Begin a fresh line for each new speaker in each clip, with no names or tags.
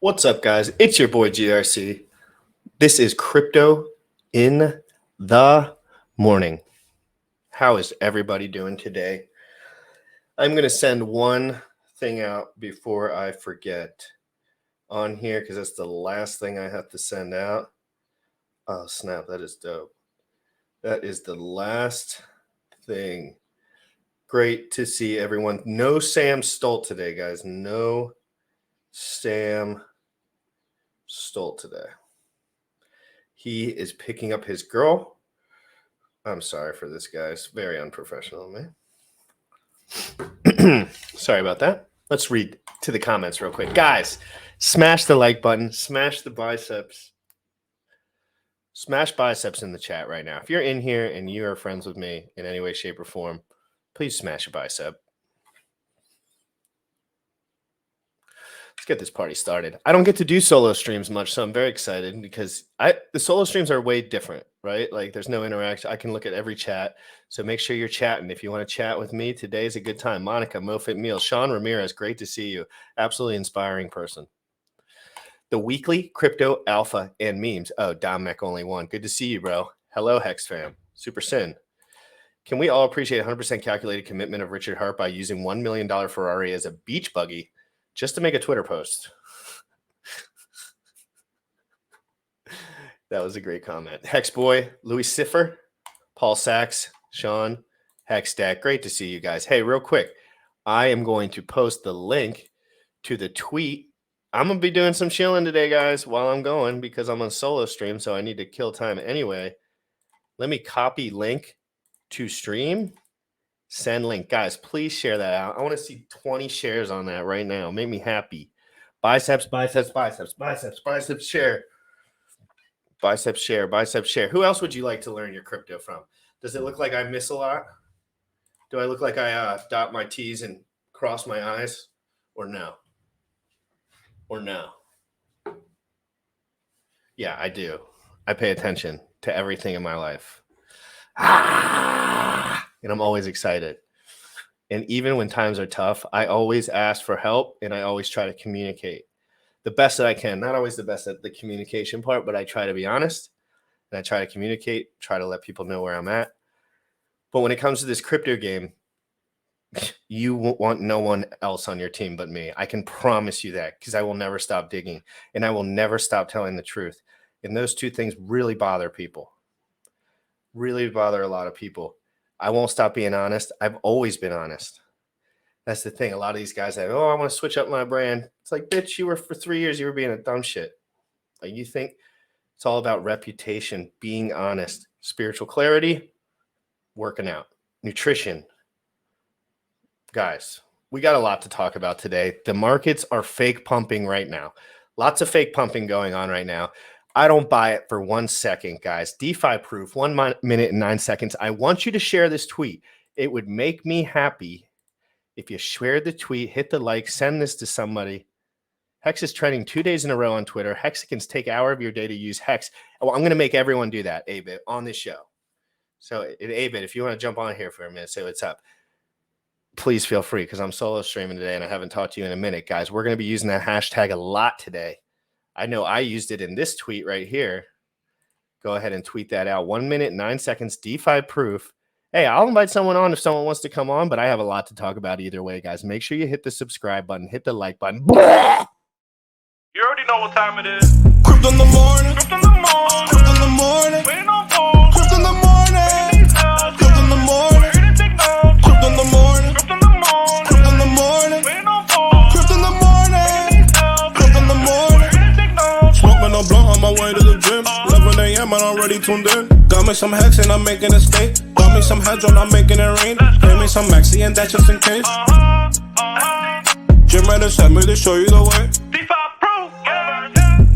What's up, guys? It's your boy GRC. This is Crypto in the Morning. How is everybody doing today? I'm going to send one thing out before I forget on here because that's the last thing I have to send out. Oh, snap. That is dope. That is the last thing. Great to see everyone. No Sam Stolt today, guys. No Sam Stolt today. He is picking up his girl. I'm sorry for this, guys. Very unprofessional, man. Sorry about that. Let's read to the comments real quick. Guys, smash the like button. Smash the biceps. Smash biceps in the chat right now. If you're in here and you are friends with me in any way, shape, or form, please smash a bicep. Let's get this party started. I don't get to do solo streams much, so I'm very excited because the solo streams are way different, right? Like there's no interaction. I can look at every chat. So make sure you're chatting. If you want to chat with me, today's a good time. Monica, Mofit Meal, Sean Ramirez, great to see you. Absolutely inspiring person. The weekly crypto alpha and memes. Oh, Dominic only one. Good to see you, bro. Hello, Hex fam. Super Sin. Can we all appreciate 100% calculated commitment of Richard Hart by using $1 million Ferrari as a beach buggy just to make a Twitter post? That was a great comment. Hex Boy, Louis Siffer, Paul Sachs, Sean, Hex Stack. Great to see you guys. Hey, real quick, I am going to post the link to the tweet. I'm going to be doing some chilling today, guys, while I'm going because I'm on solo stream, so I need to kill time anyway. Let me copy link to stream. Send link. Guys, please share that out. I want to see 20 shares on that right now. Make me happy. Biceps, biceps, biceps, biceps, biceps, share. Biceps, share, biceps, share. Who else would you like to learn your crypto from? Does it look like I miss a lot? Do I look like I dot my T's and cross my I's? Or no? Or no? Yeah, I do. I pay attention to everything in my life. And I'm always excited. And even when times are tough, I always ask for help and I always try to communicate the best that I can. Not always the best at the communication part, but I try to be honest and I try to communicate, try to let people know where I'm at. But when it comes to this crypto game, you want no one else on your team but me. I can promise you that because I will never stop digging and I will never stop telling the truth. And those two things really bother people. Really bother a lot of people. I won't stop being honest. I've always been honest. That's the thing. A lot of these guys say, oh, I want to switch up my brand. It's like, bitch, you were for 3 years, you were being a dumb shit. Like you think it's all about reputation, being honest, spiritual clarity, working out, nutrition. Guys, we got a lot to talk about today. The markets are fake pumping right now. Lots of fake pumping going on right now. I don't buy it for 1 second, guys. DeFi proof, 1 minute and 9 seconds. I want you to share this tweet. It would make me happy if you shared the tweet, hit the like, send this to somebody. Hex is trending 2 days in a row on Twitter. Hexicans take an hour of your day to use Hex. Oh, I'm going to make everyone do that, A-Bit, on this show. So, A-Bit, if you want to jump on here for a minute, say what's up. Please feel free because I'm solo streaming today and I haven't talked to you in a minute, guys. We're going to be using that hashtag a lot today. I know I used it in this tweet right here. Go ahead and tweet that out. 1 minute, 9 seconds, DeFi proof. Hey, I'll invite someone on if someone wants to come on, but I have a lot to talk about either way, guys. Make sure you hit the subscribe button, hit the like button.
You already know what time it is. Crypto in the morning. Crypto in the morning. Crypto in the morning. Waiting on phone. Crypto in the morning. Crypto in the morning. Crypto in the morning. Crypto in the morning. Crypto in the morning. Waiting on phone. Crypto in the morning. Crypto in the morning. Smoking a blunt on my way to the gym. 11 a.m. and I'm already tuned in. Got me some Hex and I'm making a stay. Got me some hedge on, I'm making it rain. Pay me some Maxi and that just in case. Gymratcrypto sent me to show you the way.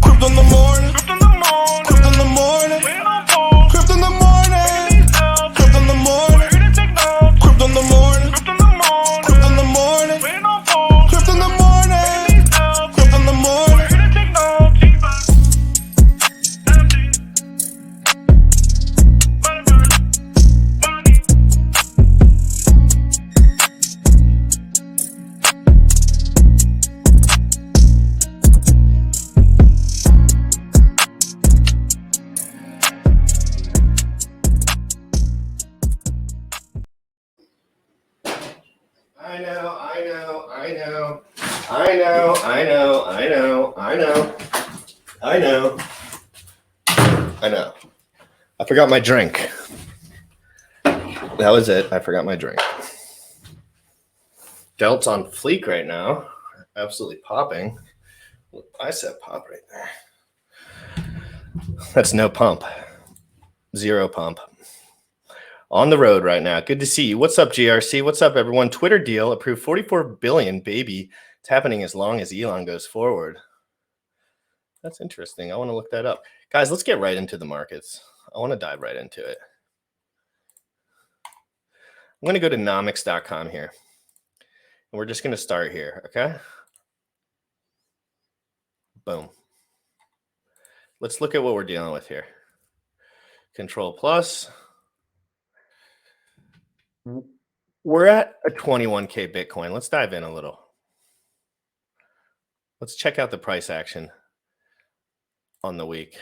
Crypto in the morning. Crypto in the morning. Crypto in the morning. Crypto in the morning. Crypto in the morning. Crypto in the morning. Crypto in the morning. Crypto in the morning.
I know. I know. I know. I know. I know. I know. I know. I forgot my drink. That was it. I forgot my drink. Delt's on fleek right now. Absolutely popping. Bicep pop right there. That's no pump. Zero pump. On the road right now. Good to see you. What's up, GRC? What's up, everyone? Twitter deal approved 44 billion, baby. It's happening as long as Elon goes forward. That's interesting. I want to look that up. Guys, let's get right into the markets. I want to dive right into it. I'm going to go to nomics.com here. And we're just going to start here, okay? Boom. Let's look at what we're dealing with here. Control plus. We're at a 21K Bitcoin. Let's dive in a little. Let's check out the price action on the week.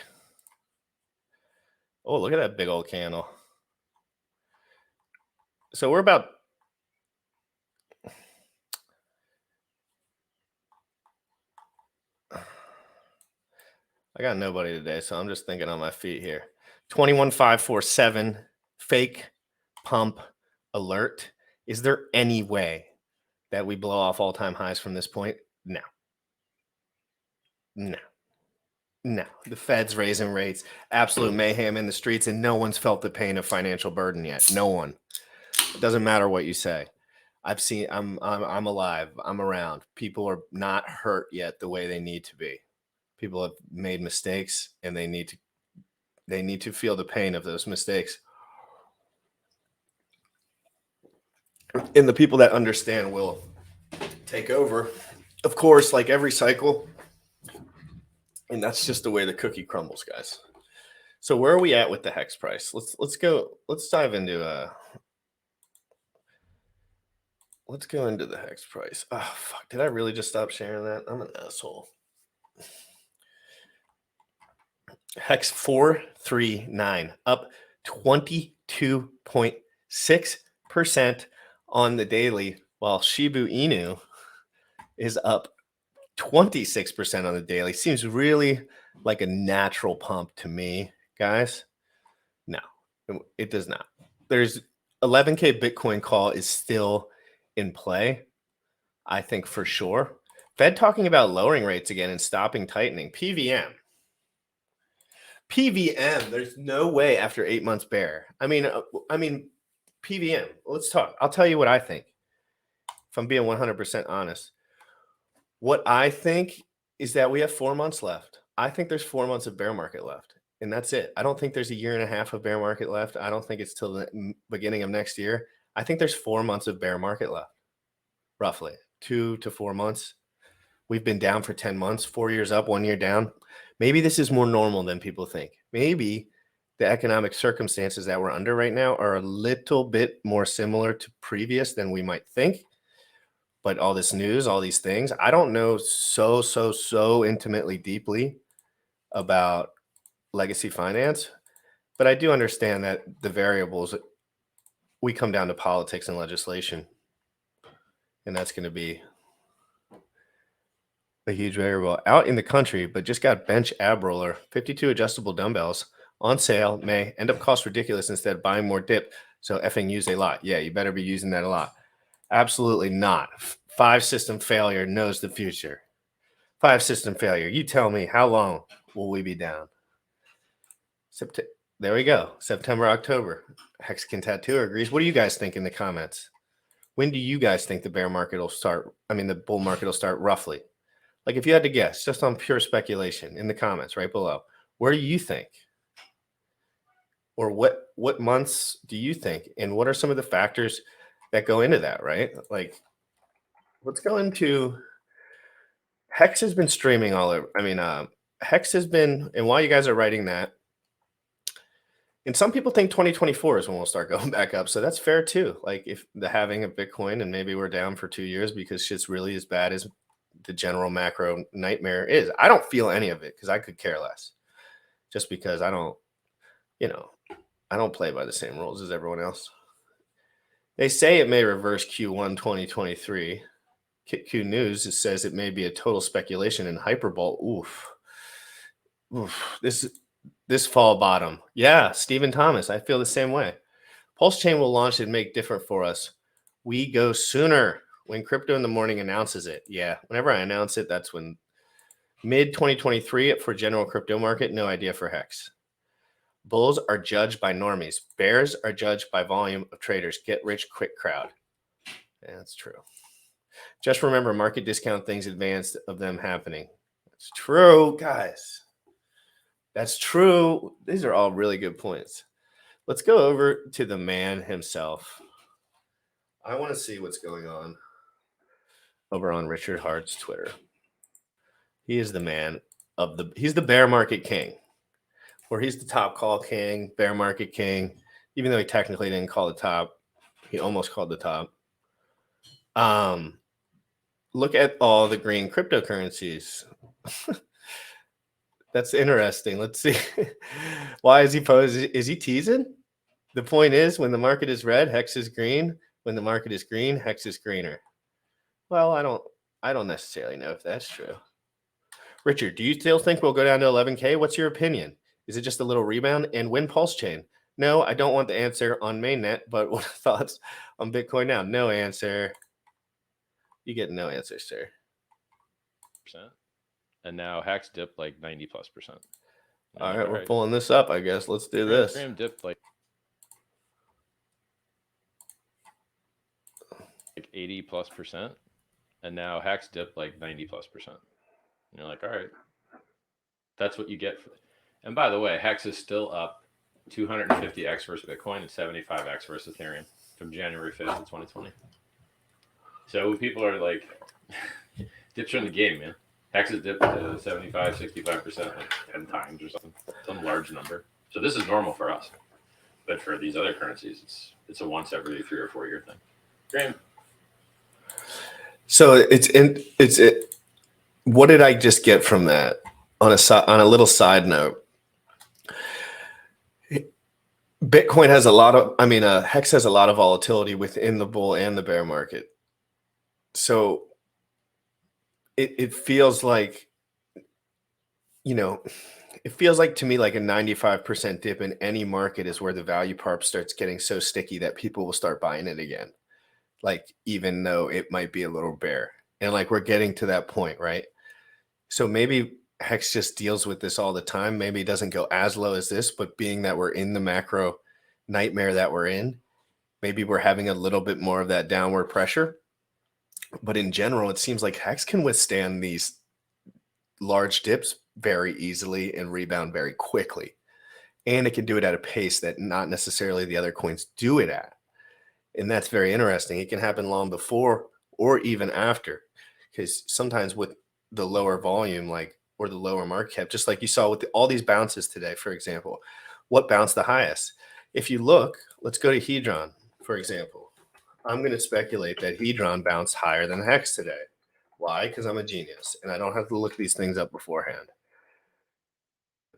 Oh, look at that big old candle. So we're about I got nobody today, so I'm just thinking on my feet here. 21,547 fake pump alert. Is there any way that we blow off all-time highs from this point? No. No. No. The Fed's raising rates, absolute mayhem in the streets, and no one's felt the pain of financial burden yet. No one. It doesn't matter what you say. I'm alive. I'm around. People are not hurt yet the way they need to be. People have made mistakes, and they need to feel the pain of those mistakes. And the people that understand will take over, of course, like every cycle. And that's just the way the cookie crumbles, guys. So where are we at with the hex price? Let's dive into let's go into the hex price. Oh fuck, did I really just stop sharing that? I'm an asshole. Hex 439 up 22.6% on the daily, while Shiba Inu is up 26% on the daily. Seems really like a natural pump to me, guys. No, it does not. There's 11K Bitcoin call is still in play, I think, for sure. Fed talking about lowering rates again and stopping tightening. PVM, there's no way after 8 months bear. I mean, PVM, let's talk. I'll tell you what I think. If I'm being 100% honest, what I think is that we have 4 months left. I think there's 4 months of bear market left, and that's it. I don't think there's a year and a half of bear market left. I don't think it's till the beginning of next year. I think there's 4 months of bear market left, roughly 2 to 4 months. We've been down for 10 months, 4 years up, 1 year down. Maybe this is more normal than people think. Maybe the economic circumstances that we're under right now are a little bit more similar to previous than we might think. But all this news, all these things, I don't know so intimately, deeply about legacy finance, but I do understand that the variables, we come down to politics and legislation, and that's going to be a huge variable. Out in the country, but just got bench ab roller, 52 adjustable dumbbells on sale, may end up cost ridiculous instead of buying more dip. So effing use a lot. Yeah, you better be using that a lot. Absolutely not. 5 system failure knows the future. 5 system failure. You tell me, how long will we be down? There we go. September, October. Hexagon Tattooer agrees. What do you guys think in the comments? When do you guys think the bear market will start? I mean, the bull market will start roughly. Like if you had to guess, just on pure speculation, in the comments right below, where do you think? Or what months do you think? And what are some of the factors that go into that, right? Like, let's go into Hex has been streaming all over. I mean, Hex has been, and while you guys are writing that, and some people think 2024 is when we'll start going back up. So that's fair too. Like if the halving of Bitcoin and maybe we're down for 2 years because shit's really as bad as the general macro nightmare is. I don't feel any of it because I could care less. Just because I don't play by the same rules as everyone else. They say it may reverse Q1 2023. KitQ News, it says it may be a total speculation in hyperbole. Oof. This fall bottom. Yeah, Stephen Thomas. I feel the same way. Pulse Chain will launch and make different for us. We go sooner when Crypto in the Morning announces it. Yeah, whenever I announce it, that's when mid 2023 for general crypto market. No idea for Hex. Bulls are judged by normies. Bears are judged by volume of traders. Get rich quick crowd. Yeah, that's true. Just remember, market discount things advanced of them happening. That's true, guys. That's true. These are all really good points. Let's go over to the man himself. I want to see what's going on over on Richard Hart's Twitter. He is the man of he's the bear market king, or he's the top call king, bear market king, even though he technically didn't call the top. He almost called the top. Look at all the green cryptocurrencies. That's interesting. Let's see. Why is he posing? Is he teasing? The point is, when the market is red, Hex is green. When the market is green, Hex is greener. Well, I don't necessarily know if that's true. Richard, do you still think we'll go down to 11K? What's your opinion? Is it just a little rebound? And when Pulse Chain? No, I don't want the answer on mainnet, but what are thoughts on Bitcoin now? No answer. You get no answer, sir.
And now Hex dipped like 90+%.
All right, we're pulling this up, I guess. Let's do this.
Graham dipped like 80+%, and now Hex dipped like 90+%. And you're like, all right, that's what you get for. And by the way, Hex is still up 250x versus Bitcoin and 75x versus Ethereum from January 5th of 2020. So people are like, dips are in the game, man. Hex has dipped to 75, 65% like 10 times or something, some large number. So this is normal for us, but for these other currencies, it's a once every 3 or 4 year thing. Graham.
So what did I just get from that? On a little side note, Bitcoin has a lot of, Hex has a lot of volatility within the bull and the bear market. So it feels like, it feels like to me like a 95% dip in any market is where the value parp starts getting so sticky that people will start buying it again. Like, even though it might be a little bear. And like, we're getting to that point, right? So maybe Hex just deals with this all the time. Maybe it doesn't go as low as this, but being that we're in the macro nightmare that we're in, maybe we're having a little bit more of that downward pressure. But in general, it seems like Hex can withstand these large dips very easily and rebound very quickly. And it can do it at a pace that not necessarily the other coins do it at. And that's very interesting. It can happen long before or even after, because sometimes with the lower volume, like, or the lower market cap, just like you saw with all these bounces today, for example, what bounced the highest? If you look, let's go to Hedron, for example. I'm going to speculate that Hedron bounced higher than Hex today. Why? Because I'm a genius and I don't have to look these things up beforehand.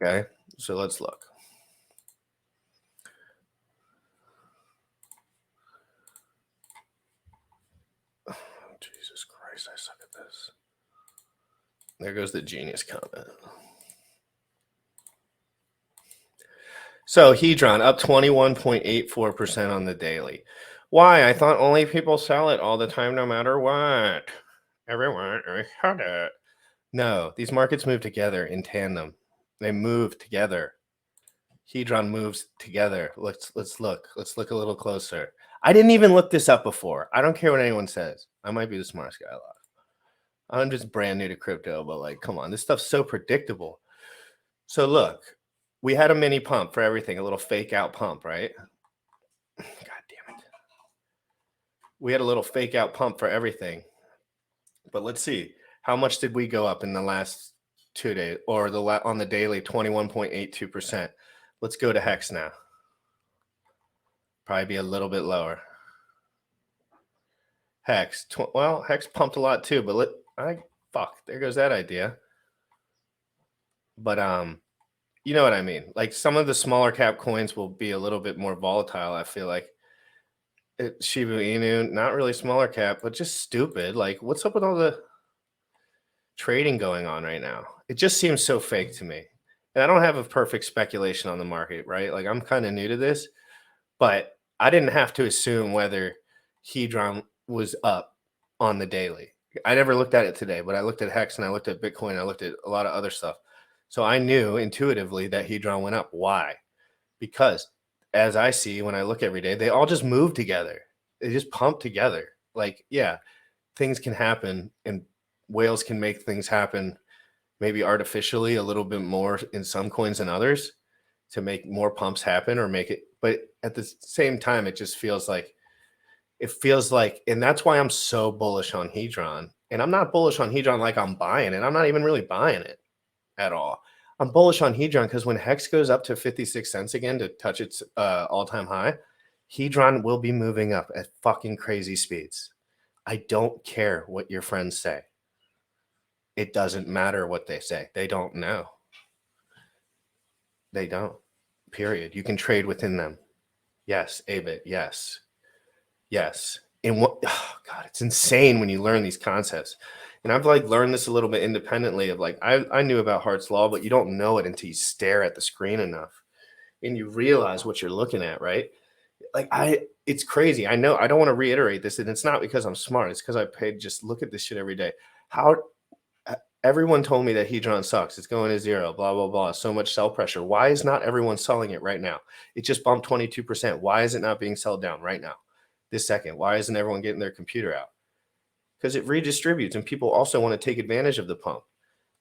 Okay, so let's look. Oh, Jesus Christ, I suck at this. There goes the genius comment. So Hedron up 21.84% on the daily. Why? I thought only people sell it all the time, no matter what. Everyone had it. No, these markets move together in tandem. They move together. Hedron moves together. Let's look. Let's look a little closer. I didn't even look this up before. I don't care what anyone says. I might be the smartest guy alive. I'm just brand new to crypto, but like, come on, this stuff's so predictable. So look, we had a mini pump for everything, a little fake out pump, right? God damn it. We had a little fake out pump for everything. But let's see, how much did we go up in the last 2 days, or on the daily? 21.82%. Let's go to Hex now. Probably be a little bit lower. Hex, well, Hex pumped a lot too, but there goes that idea. But you know what I mean? Like, some of the smaller cap coins will be a little bit more volatile, I feel like. Shiba Inu, not really smaller cap, but just stupid. Like, what's up with all the trading going on right now? It just seems so fake to me. And I don't have a perfect speculation on the market, right? Like, I'm kind of new to this, but I didn't have to assume whether Hedron was up on the daily. I never looked at it today, but I looked at Hex and I looked at Bitcoin. And I looked at a lot of other stuff. So I knew intuitively that Hedron went up. Why? Because as I see when I look every day, they all just move together. They just pump together. Like, yeah, things can happen and whales can make things happen maybe artificially a little bit more in some coins than others to make more pumps happen or make it. But at the same time, it just feels like, and that's why I'm so bullish on Hedron. And I'm not bullish on Hedron like I'm buying it. I'm not even really buying it at all. I'm bullish on Hedron because when Hex goes up to 56 cents again to touch its all-time high, Hedron will be moving up at fucking crazy speeds. I don't care what your friends say. It doesn't matter what they say. They don't know. They don't. Period. You can trade within them. Yes, ABIT. Yes. Yes. And what, oh God, it's insane when you learn these concepts. And I've like learned this a little bit independently of like, I knew about Hart's Law, but you don't know it until you stare at the screen enough and you realize what you're looking at, right? Like it's crazy. I know I don't want to reiterate this, and it's not because I'm smart. It's because I paid, just look at this shit every day. How everyone told me that Hedron sucks. It's going to zero, blah, blah, blah. So much sell pressure. Why is not everyone selling it right now? It just bumped 22%. Why is it not being sold down right now? This second. Why isn't everyone getting their computer out? Because it redistributes and people also want to take advantage of the pump.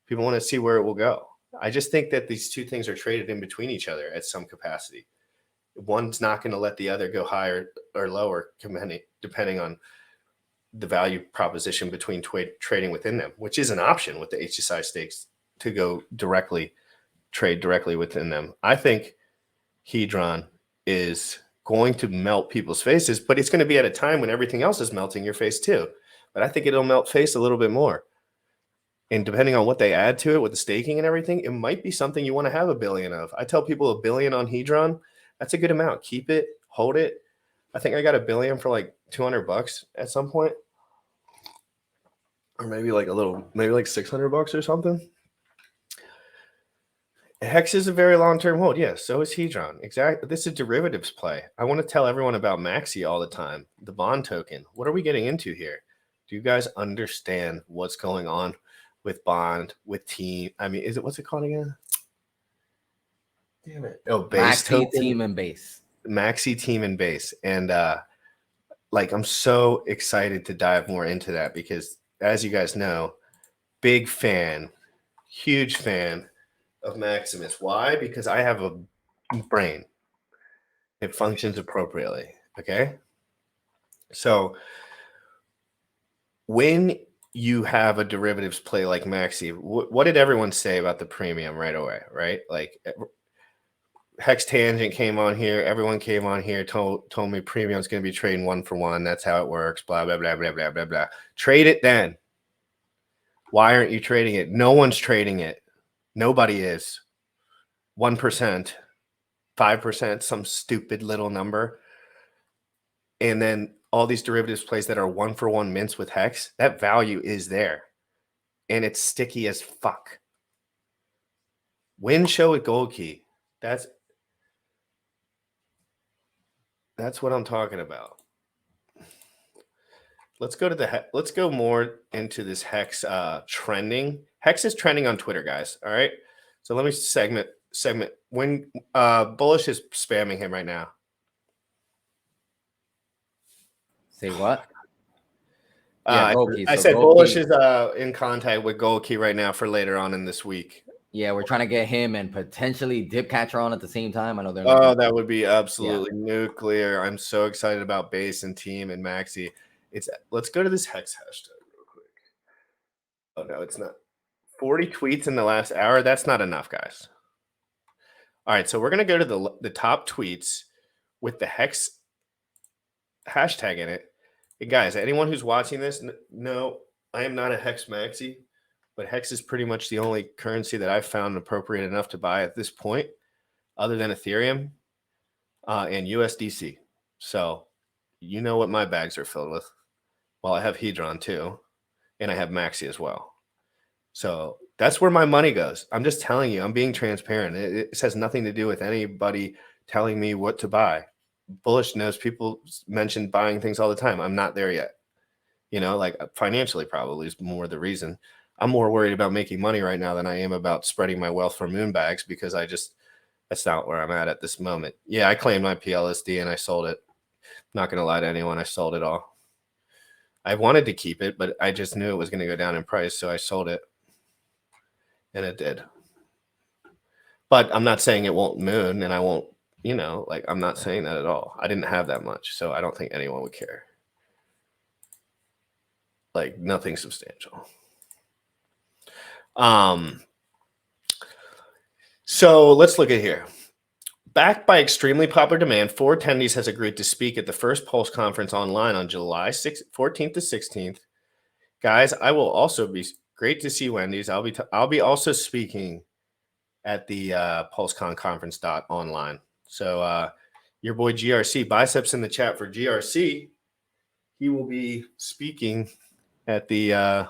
People want to see where it will go. I just think that these two things are traded in between each other at some capacity. One's not going to let the other go higher or lower depending on the value proposition between trading within them, which is an option with the HSI stakes to go trade directly within them. I think Hedron is going to melt people's faces, but it's going to be at a time when everything else is melting your face too. But I think it'll melt face a little bit more. And depending on what they add to it with the staking and everything, it might be something you want to have $1 billion of. I tell people $1 billion on Hedron, that's a good amount. Keep it, hold it. I think I got $1 billion for like $200 at some point. Or maybe like $600 or something. Hex is a very long-term hold. Yeah, so is Hedron. Exactly. This is a derivatives play. I want to tell everyone about Maxi all the time, the bond token. What are we getting into here? Do you guys understand what's going on with bond, with team? I mean, what's it called again? Damn it. Oh, base
Maxi,
token.
team, and base.
Maxi, team, and base. And I'm so excited to dive more into that because, as you guys know, big fan, huge fan of Maximus. Why? Because I have a brain. It functions appropriately. Okay. So when you have a derivatives play like Maxi, what did everyone say about the premium right away? Right? Like Hex Tangent came on here. Everyone came on here, told me premium is going to be trading 1-for-1. That's how it works. Blah, blah, blah, blah, blah, blah, blah. Trade it then. Why aren't you trading it? No one's trading it. Nobody is. 1%, 5%, some stupid little number. And then all these derivatives plays that are 1-for-1 mints with Hex, that value is there. And it's sticky as fuck. Win show with gold key. That's what I'm talking about. Let's go more into this Hex trending. Hex is trending on Twitter, guys. All right. So let me segment when Bullish is spamming him right now.
Say what?
I said Bullish is in contact with Gold Key right now for later on in this week.
Yeah, we're trying to get him and potentially Dip Catcher on at the same time. I know they're.
Oh, that would be absolutely nuclear. I'm so excited about Base and Team and Maxi. Let's go to this Hex hashtag real quick. Oh no, it's not. 40 tweets in the last hour. That's not enough, guys. All right, so we're gonna go to the top tweets with the Hex hashtag in it. Hey guys, anyone who's watching this, no, I am not a Hex Maxi, but Hex is pretty much the only currency that I've found appropriate enough to buy at this point, other than Ethereum and USDC. So you know what my bags are filled with. Well, I have Hedron too, and I have Maxi as well. So that's where my money goes. I'm just telling you, I'm being transparent. It has nothing to do with anybody telling me what to buy. Bullish knows people mention buying things all the time. I'm not there yet. You know, like financially probably is more the reason. I'm more worried about making money right now than I am about spreading my wealth for moon bags because that's not where I'm at this moment. Yeah, I claimed my PLSD and I sold it. Not going to lie to anyone. I sold it all. I wanted to keep it, but I just knew it was going to go down in price. So I sold it. And it did. But I'm not saying it won't moon and I won't, you know, like I'm not saying that at all. I didn't have that much. So I don't think anyone would care. Like nothing substantial. So let's look at here. Backed by extremely popular demand, 4 attendees has agreed to speak at the first Pulse conference online on July 14th to 16th. Guys, I will also be great to see Wendy's. I'll be also speaking at the PulseCon conference online. So your boy GRC, biceps in the chat for GRC. He will be speaking at the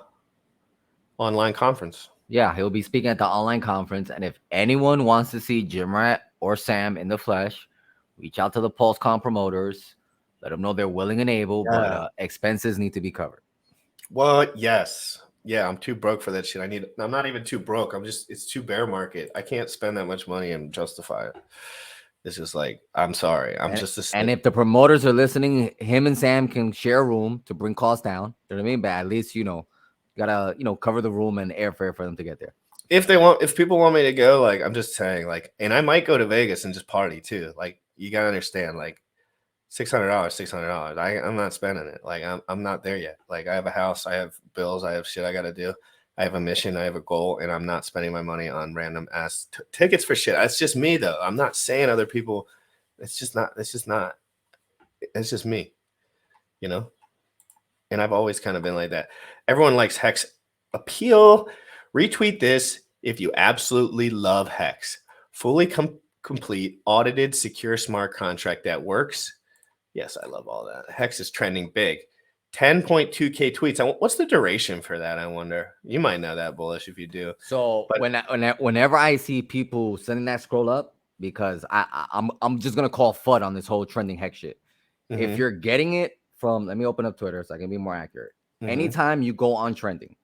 online conference.
Yeah, he'll be speaking at the online conference. And if anyone wants to see Gymrat or Sam in the flesh, reach out to the PulseCon promoters. Let them know they're willing and able, but expenses need to be covered.
Well, yes. Yeah, I'm too broke for that shit. I'm not even too broke. It's too bear market. I can't spend that much money and justify it. It's just like, I'm sorry.
And if the promoters are listening, him and Sam can share a room to bring costs down. You know what I mean? But at least, you gotta, cover the room and airfare for them to get there.
If people want me to go, like, I'm just saying, like, and I might go to Vegas and just party too. Like, you gotta understand, like, $600. I'm not spending it. Like, I'm not there yet. Like, I have a house, I have bills, I have shit I gotta do. I have a mission, I have a goal, and I'm not spending my money on random ass tickets for shit. That's just me, though. I'm not saying other people. It's just me, you know? And I've always kind of been like that. Everyone likes Hex appeal. Retweet this if you absolutely love Hex. Fully complete, audited, secure smart contract that works. Yes, I love all that. Hex is trending big. 10.2K tweets. What's the duration for that? I wonder. You might know that, Bullish, if you do.
So whenever I see people sending that scroll up, because I'm just gonna call FUD on this whole trending Hex shit. Mm-hmm. If you're getting it from, let me open up Twitter so I can be more accurate. Mm-hmm. Anytime you go on trending,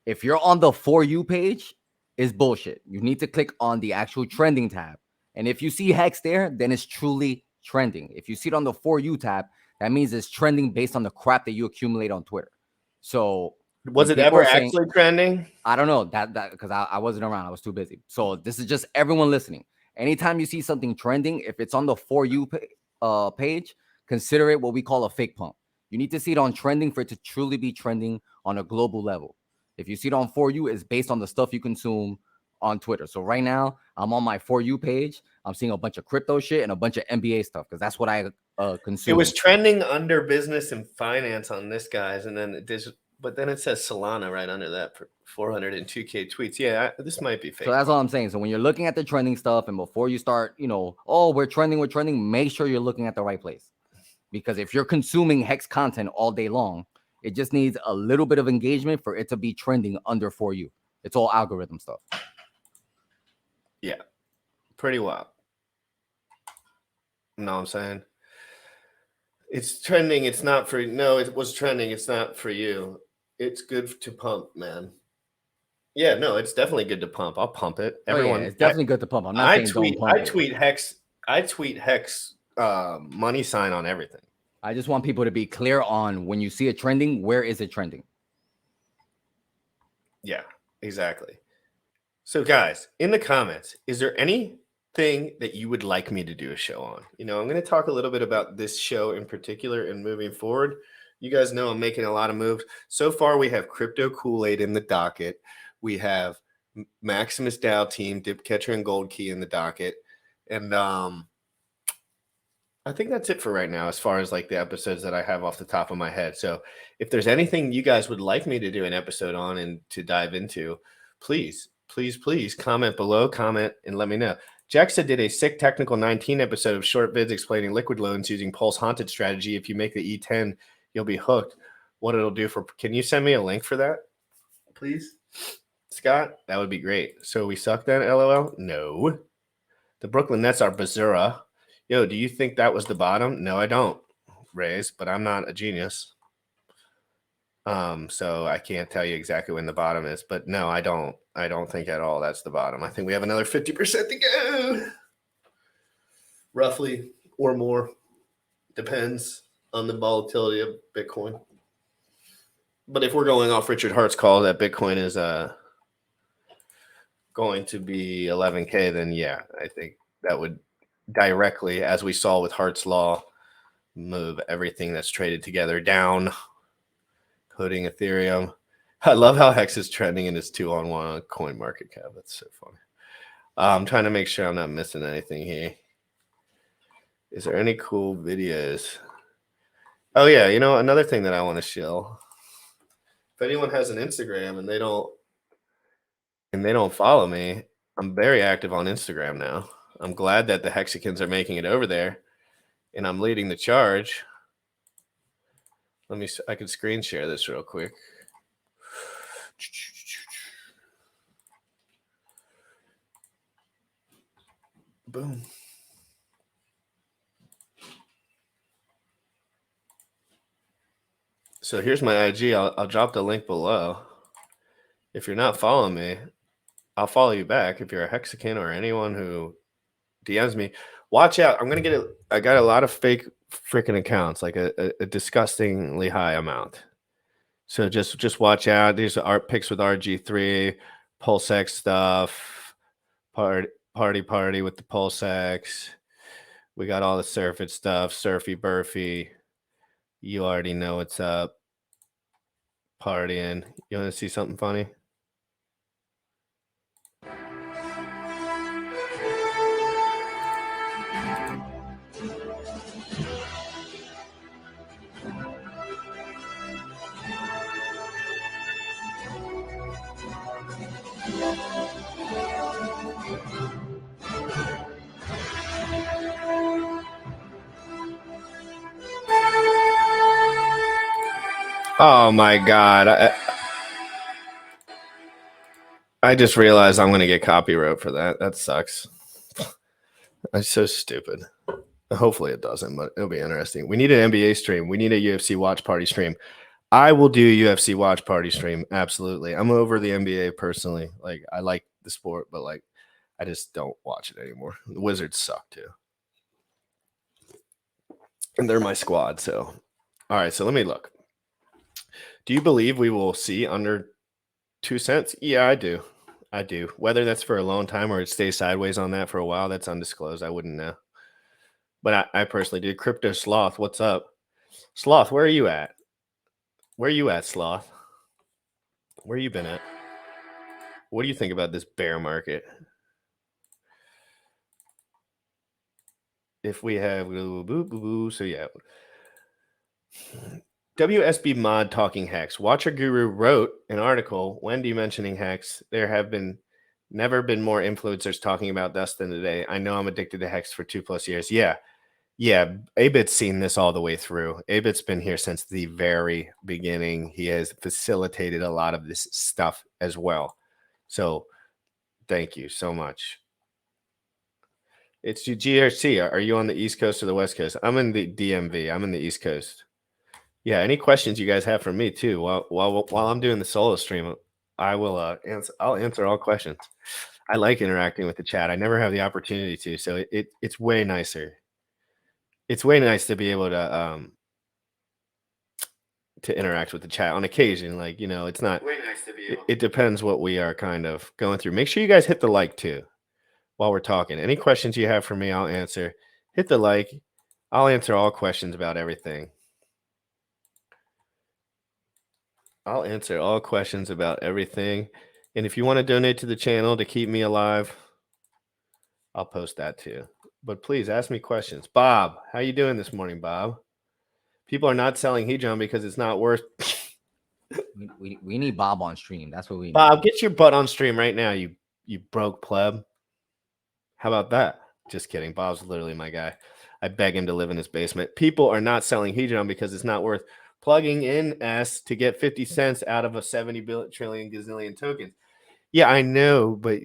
if you're on the For You page, is bullshit. You need to click on the actual trending tab. And if you see Hex there, then it's truly trending. If you see it on the For You tab, that means it's trending based on the crap that you accumulate on Twitter. So
was it ever actually trending?
I don't know that because I wasn't around. I was too busy. So this is just everyone listening. Anytime you see something trending, if it's on the For You page, consider it what we call a fake pump. You need to see it on trending for it to truly be trending on a global level. If you see it on For You, it's based on the stuff you consume on Twitter. So right now, I'm on my For You page. I'm seeing a bunch of crypto shit and a bunch of NBA stuff because that's what I consume.
It was trending under business and finance on this guy's, and then but then it says Solana right under that for 402K tweets. Yeah, this might be fake.
So that's all I'm saying. So when you're looking at the trending stuff, and before you start, we're trending, make sure you're looking at the right place. Because if you're consuming Hex content all day long, it just needs a little bit of engagement for it to be trending under For You. It's all algorithm stuff.
Yeah, pretty wild. You know what I'm saying? It's trending. It's not for it was trending. It's not for you. It's good to pump, man. Yeah, no, it's definitely good to pump. I'll pump it. Everyone,
it's definitely good to pump. I'm not saying don't pump.
I tweet Hex money sign on everything.
I just want people to be clear on when you see it trending, where is it trending?
Yeah, exactly. So guys, in the comments, is there anything that you would like me to do a show on? I'm going to talk a little bit about this show in particular and moving forward. You guys know I'm making a lot of moves. So far, we have Crypto Kool-Aid in the docket. We have Maximus Dow Team, Dip Catcher, and Gold Key in the docket. And I think that's it for right now as far as like the episodes that I have off the top of my head. So if there's anything you guys would like me to do an episode on and to dive into, please comment below, comment, and let me know. Jexa did a sick technical 19 episode of short vids explaining liquid loans using Pulse Haunted strategy. If you make the E10, you'll be hooked. What it'll do for... Can you send me a link for that, please, Scott? That would be great. So we suck then, LOL? No. The Brooklyn Nets are Bazura. Yo, do you think that was the bottom? No, I don't, Rays, but I'm not a genius. So I can't tell you exactly when the bottom is, but no, I don't think at all that's the bottom. I think we have another 50% to go. Roughly or more. Depends on the volatility of Bitcoin. But if we're going off Richard Hart's call that Bitcoin is going to be 11K, then yeah, I think that would directly, as we saw with Hart's law, move everything that's traded together down, including Ethereum. I love how Hex is trending in his 2-on-1 on coin market cap. That's so funny. I'm trying to make sure I'm not missing anything here. Is there any cool videos? Oh yeah, you know, another thing that I want to show. If anyone has an Instagram and they don't follow me, I'm very active on Instagram now. I'm glad that the Hexicans are making it over there, and I'm leading the charge. I can screen share this real quick. Boom. So here's my IG. I'll drop the link below. If you're not following me, I'll follow you back. If you're a Hexican or anyone who DMs me, watch out. I got a lot of fake freaking accounts, like a disgustingly high amount. So just watch out. These are art pics with RG3, PulseX stuff, party with the PulseX. We got all the Surfit stuff, Surfy Burfy. You already know what's up. Partying. You want to see something funny? Oh my God. I just realized I'm going to get copyright for that. That sucks. That's so stupid. Hopefully it doesn't, but it'll be interesting. We need an NBA stream. We need a UFC watch party stream. I will do a UFC watch party stream. Absolutely. I'm over the NBA personally. Like, I like the sport, but like, I just don't watch it anymore. The Wizards suck too. And they're my squad. So, all right. So let me look. Do you believe we will see under 2 cents? Yeah, I do. I do. Whether that's for a long time or it stays sideways on that for a while, that's undisclosed. I wouldn't know. But I personally do. Crypto Sloth, what's up? Sloth, where are you at? Where are you at, Sloth? Where you been at? What do you think about this bear market? If we have... So yeah. WSB Mod talking Hex. Watcher Guru wrote an article, Wendy mentioning Hex. There have never been more influencers talking about this than today. I know I'm addicted to Hex for 2+ years. Yeah. Abit's seen this all the way through. Abit's been here since the very beginning. He has facilitated a lot of this stuff as well. So thank you so much. It's GRC. Are you on the East Coast or the West Coast? I'm in the DMV. I'm in the East Coast. Yeah, any questions you guys have for me too? While I'm doing the solo stream, I will I'll answer all questions. I like interacting with the chat. I never have the opportunity to, so it's way nicer. It's way nice to be able to interact with the chat on occasion. Like, you know, it's not way nice to be able. It depends what we are kind of going through. Make sure you guys hit the like too while we're talking. Any questions you have for me, I'll answer. Hit the like. I'll answer all questions about everything. I'll answer all questions about everything. And if you want to donate to the channel to keep me alive, I'll post that too. But please ask me questions. Bob, how you doing this morning, Bob? People are not selling Hedron because it's not worth.
we need Bob on stream. That's what we need.
Bob, get your butt on stream right now, you broke pleb. How about that? Just kidding. Bob's literally my guy. I beg him to live in his basement. People are not selling Hedron because it's not worth plugging in S to get 50 cents out of a 70 trillion gazillion tokens. Yeah, I know, but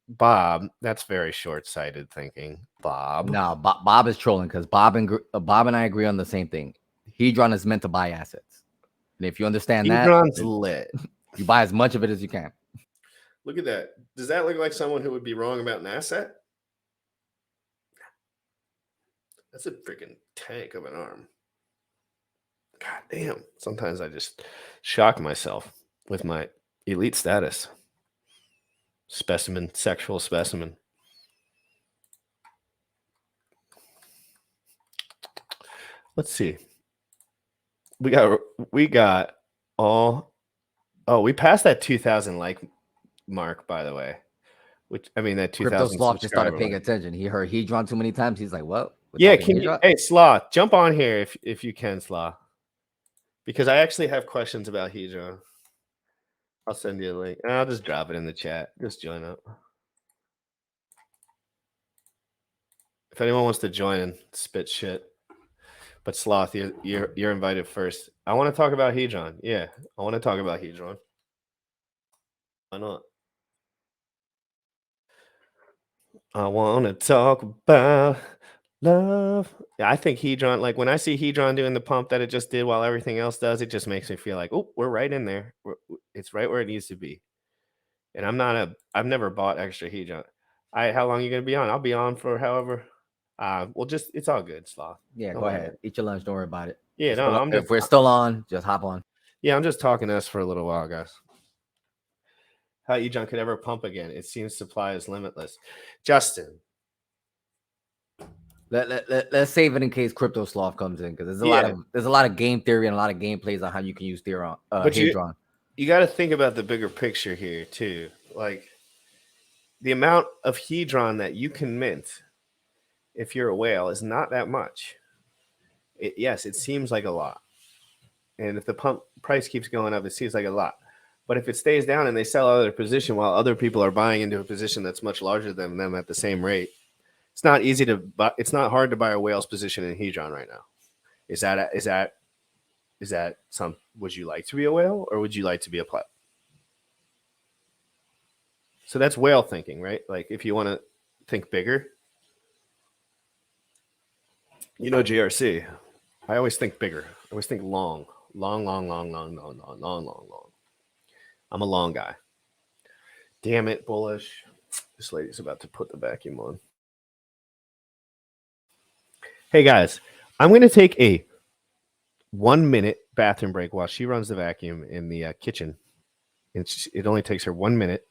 Bob, that's very short-sighted thinking. Bob.
No, Bob is trolling because Bob and I agree on the same thing. Hedron is meant to buy assets. And if you understand
Hedron's
that,
lit.
You buy as much of it as you can.
Look at that. Does that look like someone who would be wrong about an asset? That's a freaking tank of an arm. God damn. Sometimes I just shock myself with my elite status. Specimen, sexual specimen. Let's see. We got all. Oh, we passed that 2,000 like mark, by the way. Which I mean that 2,000.
Crypto Sloth just started paying attention. He heard Hedron too many times. He's like, "What?"
Yeah, hey Sloth, jump on here if you can, Sloth, because I actually have questions about Hedron. I'll send you a link. I'll just drop it in the chat. Just join up. If anyone wants to join and spit shit, but Sloth, you're invited first. I want to talk about Hedron. Yeah, I want to talk about Hedron. Why not? I want to talk about love. Yeah, I think Hedron, like when I see Hedron doing the pump that it just did while everything else does, it just makes me feel like, oh, we're right in there. It's right where it needs to be. And I've never bought extra Hedron. How long are you going to be on? I'll be on for however. It's all good, Sloth.
Yeah, go ahead. Eat your lunch. Don't worry about it.
Yeah,
if we're still on, just hop on.
Yeah, I'm just talking to us for a little while, guys. How Hedron could ever pump again? It seems supply is limitless. Justin.
Let's save it in case Crypto Sloth comes in, because there's a lot of game theory and a lot of gameplays on how you can use Hedron.
You got to think about the bigger picture here too. Like the amount of Hedron that you can mint if you're a whale is not that much. Yes, it seems like a lot. And if the pump price keeps going up, it seems like a lot. But if it stays down and they sell out of their position while other people are buying into a position that's much larger than them at the same rate, it's not easy to buy. It's not hard to buy a whale's position in Hedron right now. Is that some? Would you like to be a whale or would you like to be a pleb? So that's whale thinking, right? Like if you want to think bigger, you know, GRC. I always think bigger. I always think long. I'm a long guy. Damn it, Bullish. This lady's about to put the vacuum on. Hey, guys, I'm going to take a 1-minute bathroom break while she runs the vacuum in the kitchen. It only takes her 1 minute.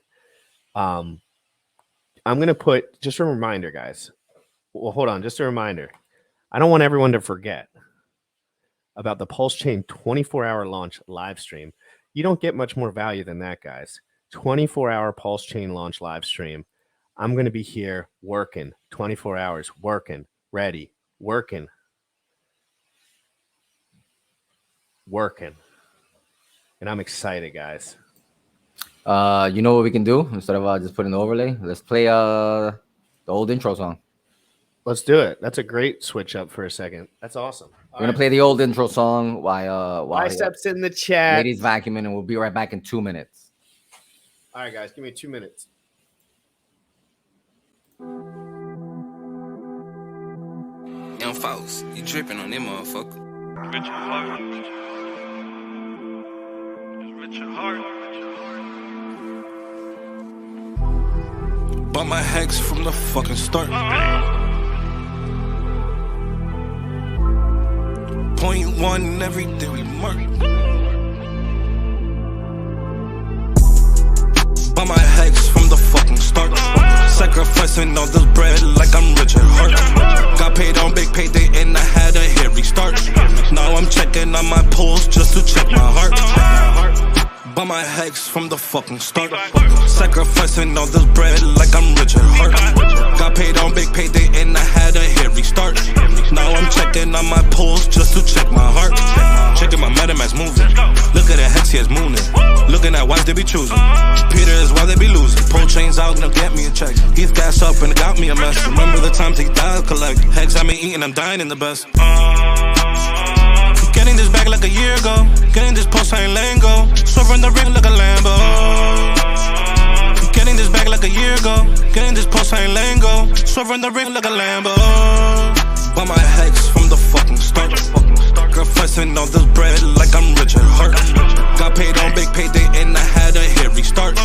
I'm going to put just a reminder, guys. Well, hold on. Just a reminder. I don't want everyone to forget about the Pulse Chain 24-hour launch live stream. You don't get much more value than that, guys. 24-hour Pulse Chain launch live stream. I'm going to be here working 24 hours, working, ready, working. And I'm excited, guys.
You know what we can do instead of just putting the overlay? Let's play the old intro song.
Let's do it. That's a great switch up for a second. That's awesome.
We're gonna play the old intro song while
Biceps in the chat.
Ladies vacuuming, and we'll be right back in 2 minutes.
All right, guys, give me 2 minutes.
Young folks, you dripping on them motherfucker.
Richard Heart. Richard Heart.
Bought my hex from the fucking start. Point one every day we mark. Bought my hex from the fucking start. Sacrificing all this bread like I'm Richard Hart. Got paid on big payday and I had a hit restart. Now I'm checking on my pulse just to check my heart. Bought my hex from the fucking start. Sacrificing all this bread like I'm Richard Hart. Got paid on big payday and I had a hit restart. Now I'm checking on my pulse just to check my heart. Checking my MetaMask moving. Look at the hex, he is mooning. Looking looking at wives they be choosing. Peter is why they be losing. Pro chains out, now get me a check. Heath gas up and it got me a mess. Remember the times he died collect. Hex had me eating, I'm dying in the best. Getting this back like a year ago. Getting this post, I ain't letting go. Swerving the ring like a Lambo. Getting this back like a year ago. Getting this post, I ain't letting go. Swerving the ring like a Lambo. Buy my hex from the fucking start. Girl flexing all this bread like I'm Richard Hurt. Got paid on big payday and I had a hit restart.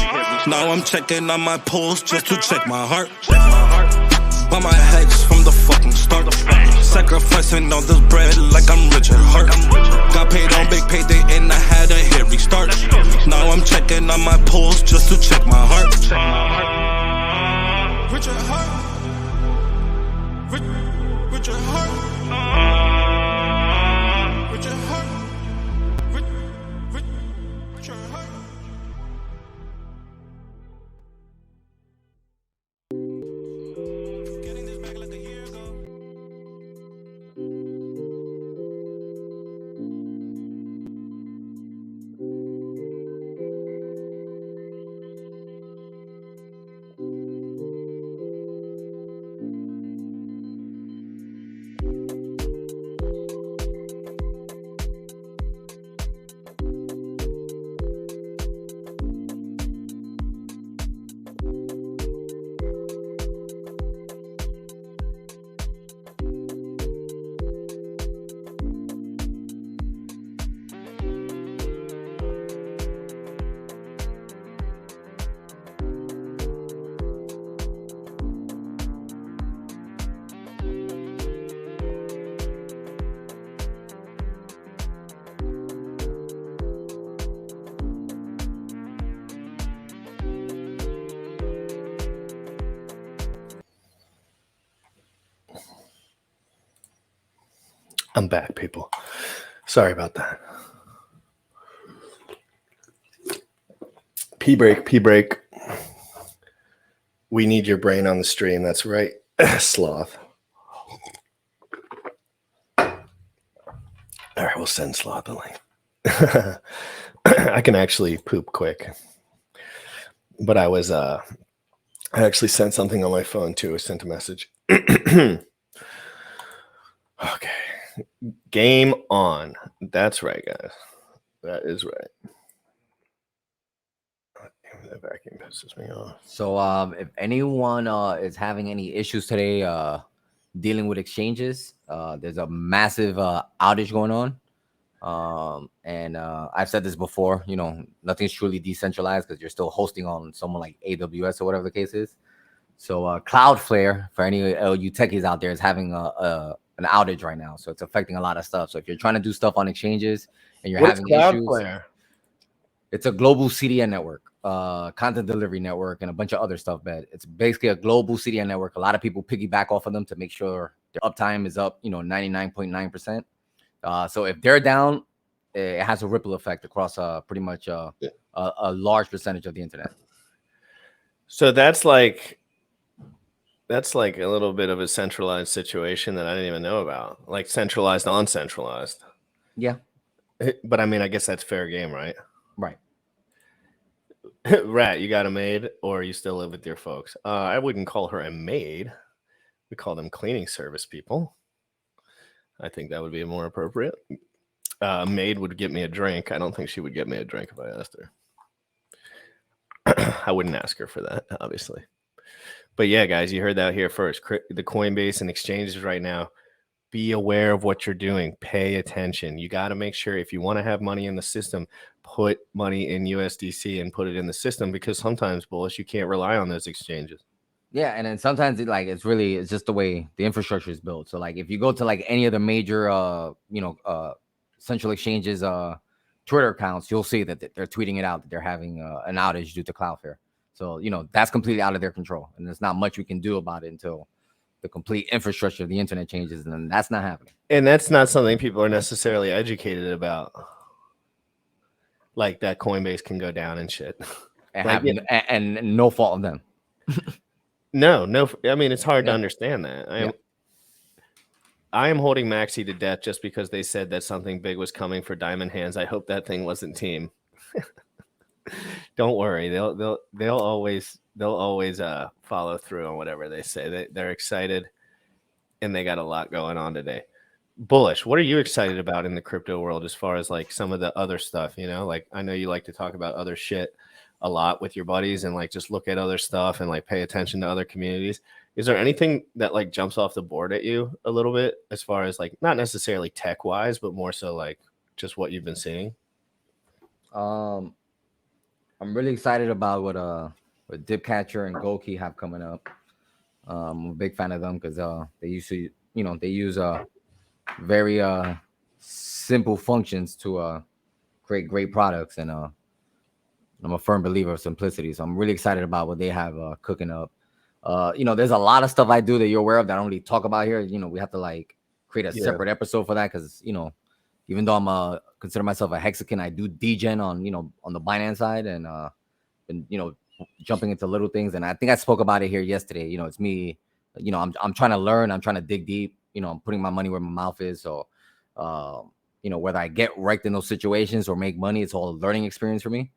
Now I'm checking on my pulse just to check my heart. Buy my hex from the fucking start. Sacrificing all this bread like I'm Richard Hurt. Got paid on big payday and I had a hit restart. Now I'm checking on my pulse just to check my heart. Richard Hurt. Richard Hurt. Richard Hurt. Richard Hurt. Getting this back like a year ago.
I'm back, people. Sorry about that. Pee break. We need your brain on the stream. That's right, Sloth. All right, we'll send Sloth a link. I can actually poop quick. But I actually sent something on my phone too. I sent a message. Okay. Game on. That's right, guys. That is right. That vacuum pisses me off.
So if anyone is having any issues today dealing with exchanges, there's a massive outage going on. And I've said this before, you know, nothing's truly decentralized because you're still hosting on someone like AWS or whatever the case is. So Cloudflare, for any you techies out there, is having an outage right now. So it's affecting a lot of stuff. So if you're trying to do stuff on exchanges and you're having issues, it's a global CDN network, content delivery network, and a bunch of other stuff. But it's basically a global CDN network. A lot of people piggyback off of them to make sure their uptime is up, 99.9%. So if they're down, it has a ripple effect across pretty much a large percentage of the internet.
So that's like a little bit of a centralized situation that I didn't even know about, like centralized on centralized.
Yeah.
But I mean, I guess that's fair game, right?
Right.
Rat, you got a maid, or you still live with your folks? I wouldn't call her a maid. We call them cleaning service people. I think that would be more appropriate. Maid would get me a drink. I don't think she would get me a drink if I asked her. I wouldn't ask her for that, obviously. But yeah, guys, you heard that here first. The Coinbase and exchanges right now, be aware of what you're doing. Pay attention. You got to make sure if you want to have money in the system, put money in USDC and put it in the system, because sometimes, bullish, you can't rely on those exchanges.
Yeah, and then sometimes it's just the way the infrastructure is built. So like if you go to like any of the major central exchanges Twitter accounts, you'll see that they're tweeting it out that they're having an outage due to Cloudflare. So that's completely out of their control, and there's not much we can do about it until the complete infrastructure of the internet changes, and that's not happening. And
that's not something people are necessarily educated about. Like that Coinbase can go down and shit,
and no fault of them.
No. I mean, it's hard to understand that. I am holding Maxi to death just because they said that something big was coming for Diamond Hands. I hope that thing wasn't Team. Don't worry. They'll always follow through on whatever they say. They're excited and they got a lot going on today. Bullish, what are you excited about in the crypto world as far as like some of the other stuff, you know? Like I know you like to talk about other shit a lot with your buddies and like just look at other stuff and like pay attention to other communities. Is there anything that like jumps off the board at you a little bit as far as like not necessarily tech wise, but more so like just what you've been seeing?
I'm really excited about what Dipcatcher and Goki have coming up. I'm a big fan of them because they usually, they use very simple functions to create great products, and I'm a firm believer of simplicity. So I'm really excited about what they have cooking up. There's a lot of stuff I do that you're aware of that I don't really talk about here. We have to like create a separate episode for that because even though I'm consider myself a Hexagon, I do degen on on the Binance side and jumping into little things. And I think I spoke about it here yesterday. It's me. I'm trying to learn. I'm trying to dig deep. I'm putting my money where my mouth is. So, whether I get wrecked in those situations or make money, it's all a learning experience for me.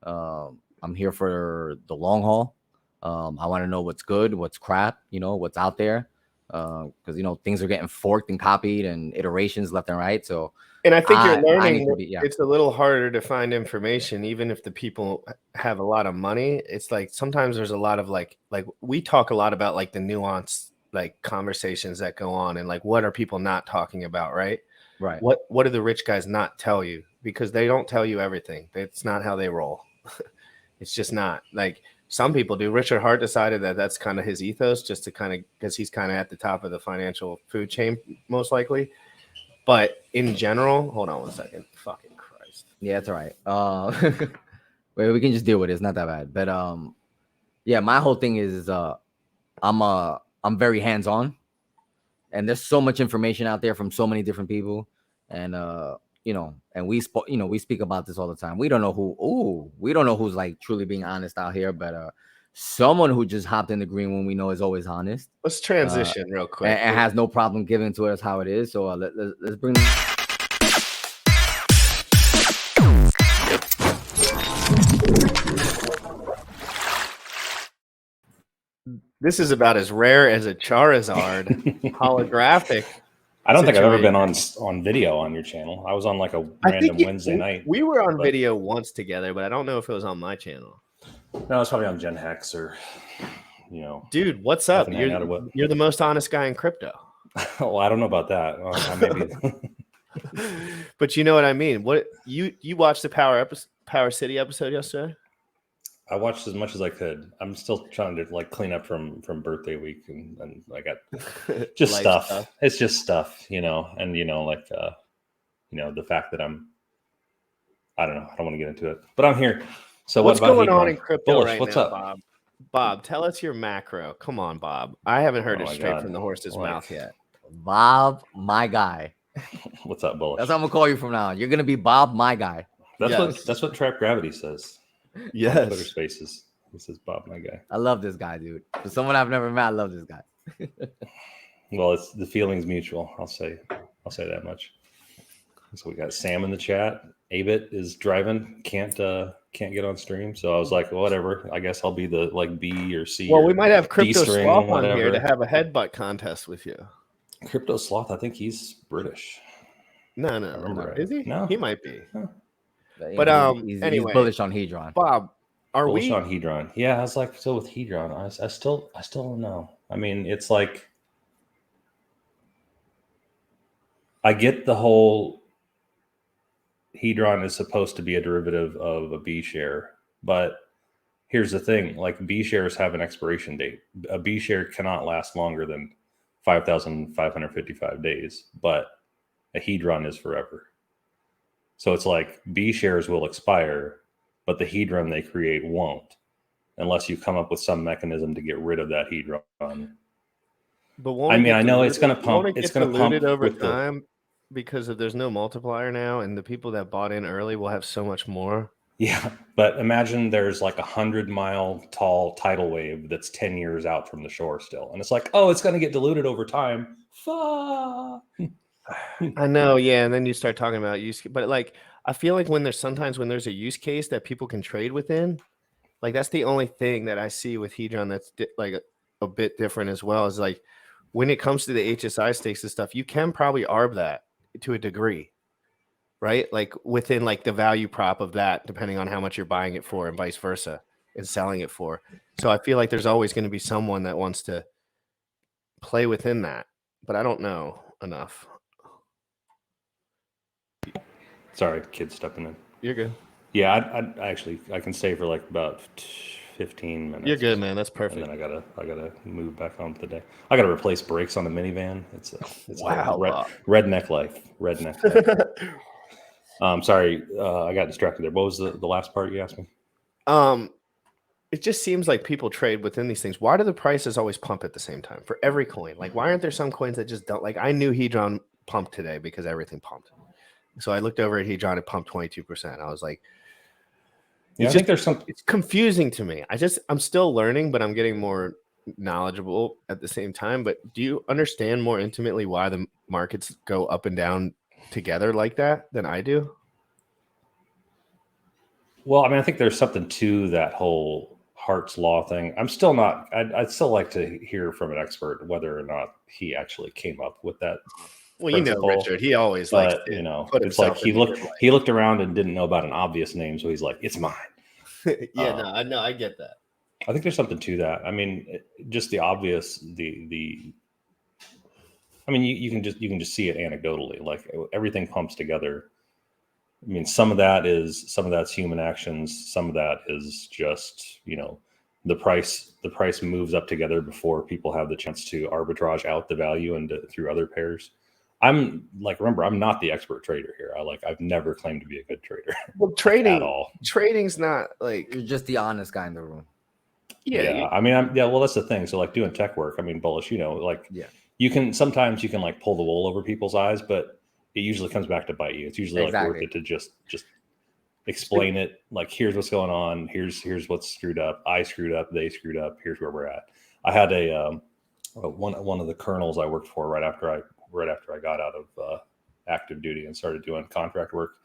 I'm here for the long haul. I want to know what's good, what's crap, what's out there. Because things are getting forked and copied and iterations left and right. So,
and I think you're learning. It's a little harder to find information, even if the people have a lot of money. It's like sometimes there's a lot of like we talk a lot about like the nuance, like conversations that go on, and like what are people not talking about, right?
Right.
What do the rich guys not tell you? Because they don't tell you everything. It's not how they roll. It's just not like. Some people do. Richard Hart decided that that's kind of his ethos, just to kind of because he's kind of at the top of the financial food chain, most likely. But in general, hold on one second. Fucking Christ.
Yeah, it's all right. Well, we can just deal with it. It's not that bad. But yeah, my whole thing is I'm very hands-on, and there's so much information out there from so many different people, and and we speak about this all the time. We don't know who's like truly being honest out here, but someone who just hopped in the green when we know is always honest.
Let's transition real quick
and has no problem giving to us how it is. So let's bring.
This is about as rare as a Charizard holographic.
I don't think I've ever been on video on your channel. I was on like a random Wednesday night.
We were on video once together, but I don't know if it was on my channel.
No, it's probably on Gen Hex or,
Dude, what's up? You're the most honest guy in crypto.
Well, I don't know about that. Maybe.
But you know what I mean. What you watched the Power City episode yesterday?
I watched as much as I could. I'm still trying to like clean up from birthday week, and I got just stuff. It's just stuff, and like the fact that I don't know. I don't want to get into it, but I'm here. So
what's going on in crypto right
what's
now,
up?
Bob? Bob, tell us your macro. Come on, Bob. I haven't heard it straight from the horse's mouth yet.
Bob, my guy.
What's up, Bullish?
That's how I'm gonna call you from now on. You're gonna be Bob, my guy.
That's what Trap Gravity says.
Yes.
Twitter Spaces. This is Bob, my guy.
I love this guy, dude. For someone I've never met, I love this guy.
Well, it's the feeling's mutual. I'll say that much. So we got Sam in the chat. Abit is driving, can't get on stream. So I was like, well, whatever. I guess I'll be the like B or C.
Well, we might have Crypto
D-string,
Sloth on here to have a headbutt contest with you.
Crypto Sloth, I think he's British.
No.
Right.
Is he?
No,
he might be.
Huh.
But anyway, he's bullish on Hedron.
Bob,
bullish on Hedron? Yeah, I was like, still with Hedron. I still don't know. I mean, it's like I get the whole Hedron is supposed to be a derivative of a B share, but here's the thing: like B shares have an expiration date. A B share cannot last longer than 5,555 days, but a Hedron is forever. So it's like B shares will expire, but the Hedron they create won't, unless you come up with some mechanism to get rid of that Hedron.
But
I know it's going to pump. It's going to pump
over time because there's no multiplier now, and the people that bought in early will have so much more.
Yeah, but imagine there's like 100-mile tall tidal wave that's 10 years out from the shore still, and it's like, oh, it's going to get diluted over time. Fuck.
I know, yeah, and then you start talking about use, but like I feel like when there's a use case that people can trade within, like that's the only thing that I see with Hedron that's like a bit different as well. Is like when it comes to the HSI stakes and stuff, you can probably arb that to a degree, right? Like within like the value prop of that, depending on how much you're buying it for and vice versa and selling it for. So I feel like there's always going to be someone that wants to play within that, but I don't know enough.
Sorry, kid stepping in.
You're good.
Yeah, I actually I can stay for like about 15 minutes.
You're good, man. That's perfect.
And then I gotta move back on with the day. I gotta replace brakes on the minivan. It's
Wow.
redneck life. Redneck life. Sorry, I got distracted there. What was the last part you asked me?
It just seems like people trade within these things. Why do the prices always pump at the same time for every coin? Like, why aren't there some coins that just don't? Like, I knew Hedron pumped today because everything pumped. So I looked over at Hedron, it pumped 22%. I was like,
yeah, I think there's some.
It's confusing to me. I'm still learning, but I'm getting more knowledgeable at the same time. But do you understand more intimately why the markets go up and down together like that than I do?
Well, I mean, I think there's something to that whole Hart's Law thing. I'm still not. I'd still like to hear from an expert whether or not he actually came up with that.
Well,
principle.
Richard, he always likes to,
you know, it's like he looked around and didn't know about an obvious name, so he's like, "It's mine."
I get that.
I think there's something to that. I mean, just the obvious, I mean, you can just see it anecdotally. Like everything pumps together. I mean, some of that's human actions. Some of that is just, you know, the price moves up together before people have the chance to arbitrage out the value and through other pairs. Remember, I'm not the expert trader here. I've never claimed to be a good trader.
Well, trading
at all.
Trading's not like
You're just the honest guy in the room.
Yeah.
I mean, well, that's the thing. So like doing tech work, I mean, bullish, you know, like sometimes you can like pull the wool over people's eyes, but it usually comes back to bite you. It's usually like worth it to just explain it. Like, here's what's going on. Here's what's screwed up. I screwed up. They screwed up. Here's where we're at. I had one of the colonels I worked for right after I got out of active duty and started doing contract work.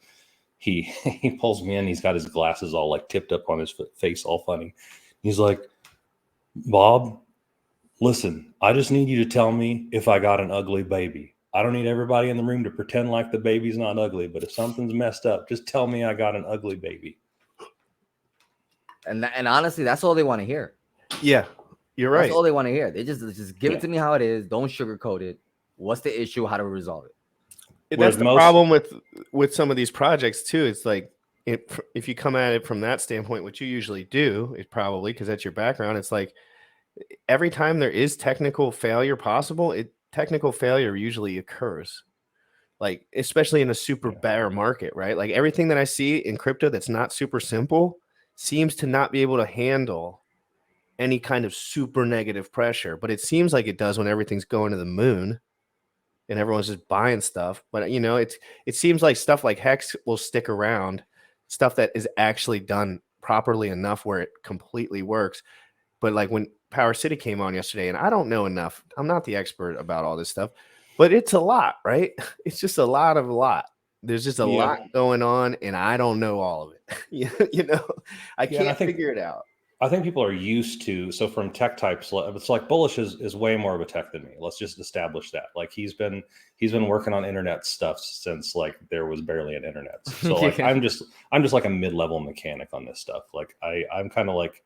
He pulls me in. He's got his glasses all like tipped up on his face, all funny. He's like, "Bob, listen, I just need you to tell me if I got an ugly baby. I don't need everybody in the room to pretend like the baby's not ugly, but if something's messed up, just tell me I got an ugly baby."
And honestly, that's all they want to hear.
Yeah, you're right.
That's all they want to hear. They just give it to me how it is. Don't sugarcoat it. What's the issue? How to resolve it?
That's the problem with some of these projects too. It's like if you come at it from that standpoint, what you usually do is probably because that's your background. It's like every time there is technical failure possible, technical failure usually occurs. Like especially in a super bear market, right? Like everything that I see in crypto that's not super simple seems to not be able to handle any kind of super negative pressure. But it seems like it does when everything's going to the moon and everyone's just buying stuff. But you know, it seems like stuff like Hex will stick around, stuff that is actually done properly enough where it completely works. But like when Power City came on yesterday, and I don't know enough, I'm not the expert about all this stuff, but it's a lot, right? It's just a lot. There's just a lot going on, and I don't know all of it. you know, I can't figure it out.
I think people are used to, so from tech types, it's like Bullish is way more of a tech than me. Let's just establish that. Like he's been working on internet stuff since like there was barely an internet. So like I'm just like a mid-level mechanic on this stuff. Like I'm kind of like,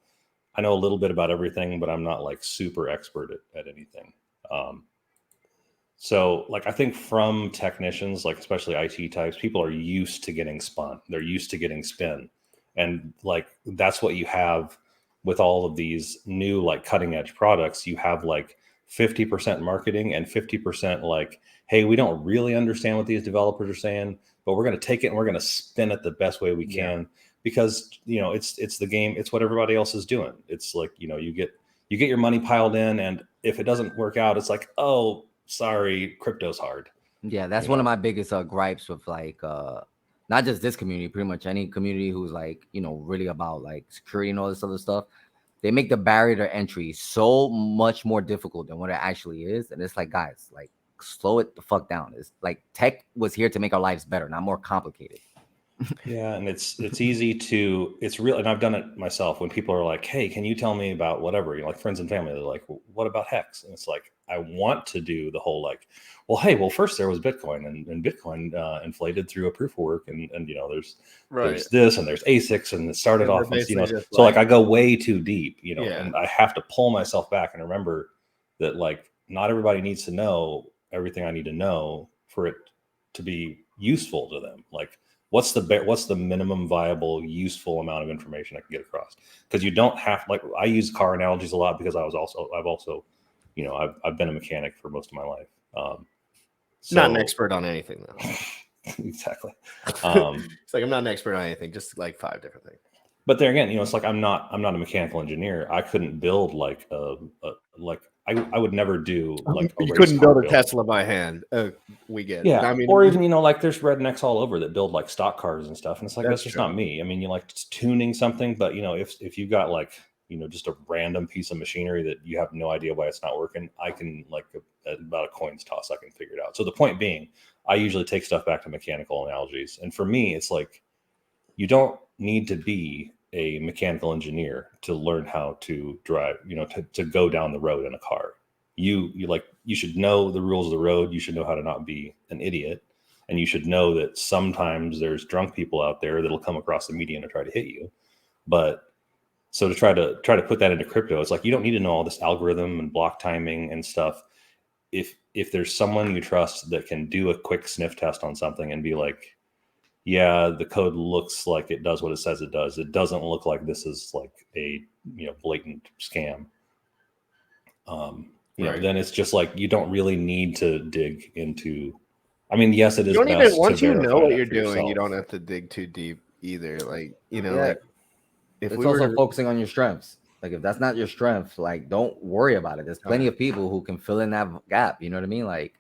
I know a little bit about everything, but I'm not like super expert at anything. So like I think from technicians, like especially IT types, people are used to getting spun. They're used to getting spin. And like that's what you have with all of these new like cutting edge products. You have like 50% marketing and 50% like, hey, we don't really understand what these developers are saying, but we're going to take it and we're going to spin it the best way we can because, you know, it's the game. It's what everybody else is doing. It's like, you know, you get your money piled in, and if it doesn't work out, it's like, oh, sorry, crypto's hard.
Yeah, that's one of my biggest gripes with like not just this community, pretty much any community who's like, you know, really about like security and all this other stuff. They make the barrier to entry so much more difficult than what it actually is. And it's like, guys, like slow it the fuck down. It's like tech was here to make our lives better, not more complicated.
Yeah, and it's easy to it's real, and I've done it myself when people are like, "Hey, can you tell me about whatever?" You know, like friends and family, they're like, well, "What about Hex?" And it's like I want to do the whole like, "Well, hey, well, first there was Bitcoin, and Bitcoin inflated through a proof of work, and you know, there's this and there's ASICs, and it started
And we're
off on, you know."
basically just
So like I go way too deep, you know,
Yeah.
and I have to pull myself back and remember that like not everybody needs to know everything I need to know for it to be useful to them. Like what's the minimum viable useful amount of information I can get across? Because you don't have, like, I use car analogies a lot because I've also you know I've been a mechanic for most of my life.
Not an expert on anything though.
Exactly.
It's like I'm not an expert on anything, just like 5 different things.
But there again, you know, it's like I'm not a mechanical engineer. I couldn't build like I would never do like a
You
race
couldn't
car
build a
build.
Tesla by hand. We get it.
Yeah,
I mean,
or even, you know, like there's rednecks all over that build like stock cars and stuff, and it's like
That's
that's just
true.
not me. I mean, you like tuning something, but you know, if you got like, you know, just a random piece of machinery that you have no idea why it's not working, I can like about a coin's toss, I can figure it out. So the point being, I usually take stuff back to mechanical analogies, and for me, it's like you don't need to be a mechanical engineer to learn how to drive, you know, to go down the road in a car. You should know the rules of the road. You should know how to not be an idiot, and you should know that sometimes there's drunk people out there that'll come across the median to try to hit you. But so to try to put that into crypto, it's like you don't need to know all this algorithm and block timing and stuff. If there's someone you trust that can do a quick sniff test on something and be like, yeah, the code looks like it does what it says it does. It doesn't look like this is like a, you know, blatant scam. You know, then it's just like you don't really need to dig into. I mean, yes, it is
You don't
best
even, once
to
you know
verify
what
that
you're
for
doing, you
yourself.
don't have to dig too deep either. Like, you know,
Yeah.
like if
It's
we were
also
to,
focusing on your strengths. Like if that's not your strength, like don't worry about it. There's plenty of people who can fill in that gap. You know what I mean? Like,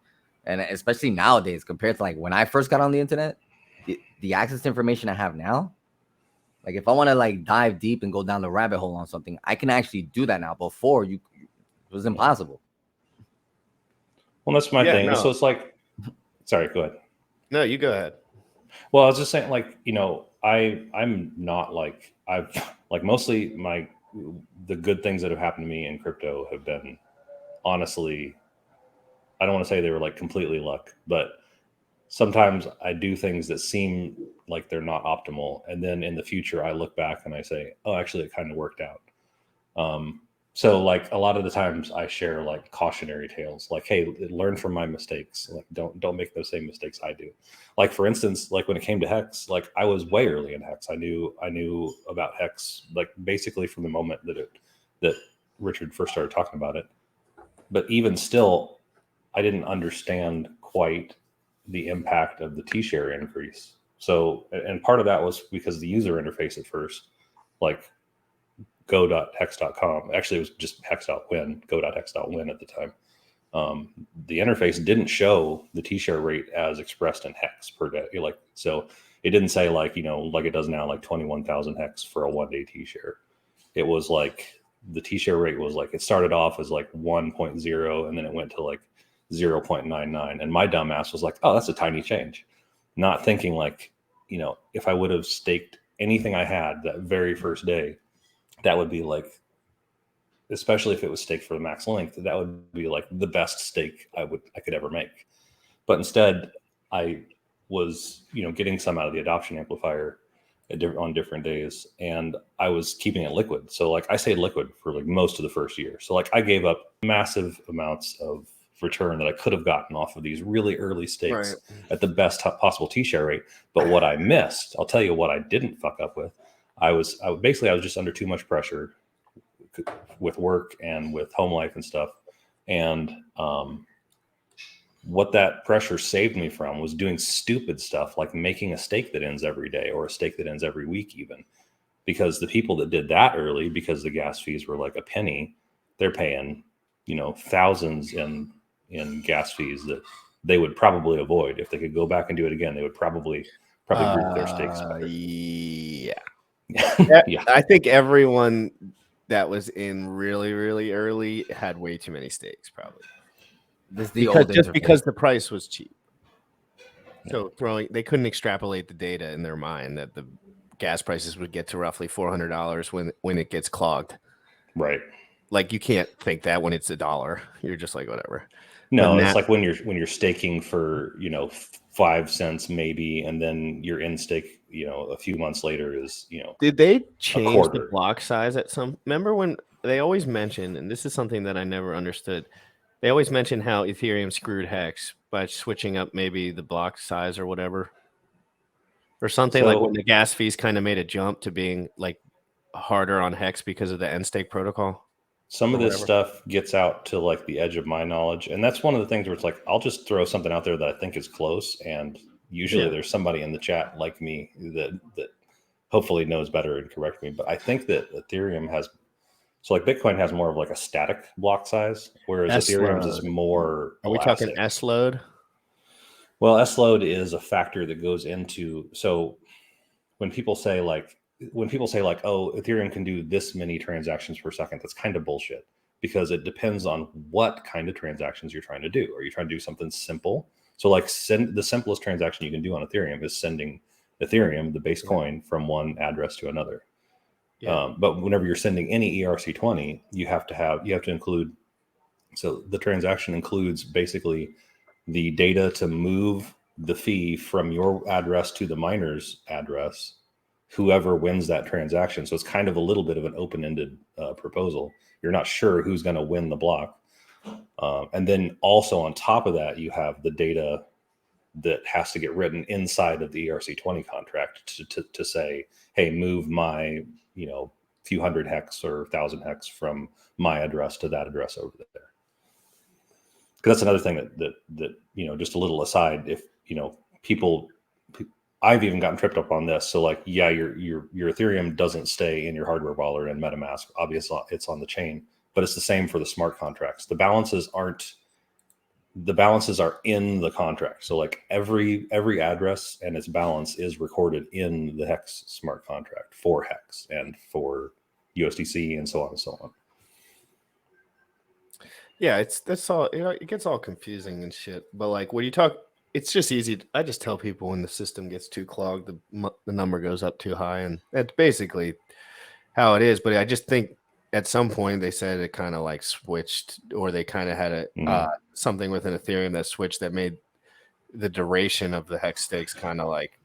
and especially nowadays compared to like when I first got on the internet, the access to information I have now, like if I want to like dive deep and go down the rabbit hole on something, I can actually do that now. Before it was impossible.
Well, that's my
Yeah,
thing.
no.
So it's like, sorry, go ahead.
No, you go ahead.
Well, I was just saying, like, you know, I'm not like I've like mostly the good things that have happened to me in crypto have been honestly, I don't want to say they were like completely luck, but sometimes I do things that seem like they're not optimal, and then in the future I look back and I say, oh, actually it kind of worked out. So like a lot of the times I share like cautionary tales, like, hey, learn from my mistakes. Like don't make those same mistakes I do. Like for instance, like when it came to Hex, like I was way early in Hex. I knew about Hex like basically from the moment that Richard first started talking about it. But even still, I didn't understand quite the impact of the T-share increase. So, and part of that was because the user interface at first, like go.hex.com. Actually, it was just hex.win, go.hex.win at the time. The interface didn't show the T-share rate as expressed in hex per day. Like, so it didn't say like, you know, like it does now, like 21,000 hex for a 1 day T-share. It was like the T-share rate was like, it started off as like 1.0 and then it went to like 0.99. And my dumbass was like, oh, that's a tiny change. Not thinking like, you know, if I would have staked anything I had that very first day, that would be like, especially if it was staked for the max length, that would be like the best stake I could ever make. But instead, I was, you know, getting some out of the adoption amplifier on different days, and I was keeping it liquid. So like I stayed liquid for like most of the first year. So like I gave up massive amounts of return that I could have gotten off of these really early stakes at the best possible T-share rate. But what I missed, I'll tell you what I didn't fuck up with. I was just under too much pressure with work and with home life and stuff. And what that pressure saved me from was doing stupid stuff like making a stake that ends every day or a stake that ends every week even. Because the people that did that early, because the gas fees were like a penny, they're paying, you know, thousands in gas fees that they would probably avoid. If they could go back and do it again, they would probably group their stakes better.
Yeah.
Yeah.
I think everyone that was in really, really early had way too many stakes, probably.
This is the
Because
old
just
interface.
because the price was cheap. So they couldn't extrapolate the data in their mind that the gas prices would get to roughly $400 when it gets clogged.
Right.
Like you can't think that when it's $1. You're just like whatever.
No, it's like when you're staking for 5 cents maybe, and then your in stake a few months later is
Did they change the
quarter.
block size at some? Remember when they always mentioned, and this is something that I never understood. They always mention how Ethereum screwed Hex by switching up maybe the block size or whatever, or something like when the gas fees kind of made a jump to being like harder on Hex because of the end stake protocol.
Some of this stuff gets out to like the edge of my knowledge, and that's one of the things where it's like I'll just throw something out there that I think is close, and usually there's somebody in the chat like me that hopefully knows better and correct me. But I think that Ethereum has, so like Bitcoin has more of like a static block size, whereas Ethereum's is more
Are we
elastic.
talking S load?
Well, S load is a factor that goes into, so when people say like, oh, Ethereum can do this many transactions per second, that's kind of bullshit, because it depends on what kind of transactions you're trying to do. Are you trying to do something simple? So like the simplest transaction you can do on Ethereum is sending Ethereum, the base coin, from one address to another. Yeah. But whenever you're sending any ERC20, you have to include, so the transaction includes basically the data to move the fee from your address to the miner's address, whoever wins that transaction. So it's kind of a little bit of an open-ended proposal. You're not sure who's going to win the block. And then also on top of that, you have the data that has to get written inside of the ERC20 contract to say, hey, move my, few hundred hex or 1,000 hex from my address to that address over there. Because that's another thing that just a little aside, if, people, I've even gotten tripped up on this. So like, yeah, your Ethereum doesn't stay in your hardware wallet and MetaMask. Obviously, it's on the chain, but it's the same for the smart contracts. The balances are in the contract. So like every address and its balance is recorded in the Hex smart contract for Hex and for USDC and so on and so on.
Yeah, that's all. It gets all confusing and shit. But like when you talk, it's just easy. I just tell people when the system gets too clogged, the number goes up too high, and that's basically how it is. But I just think at some point they said it kind of like switched, or they kind of had something within Ethereum that switched that made the duration of the Hex stakes kind of like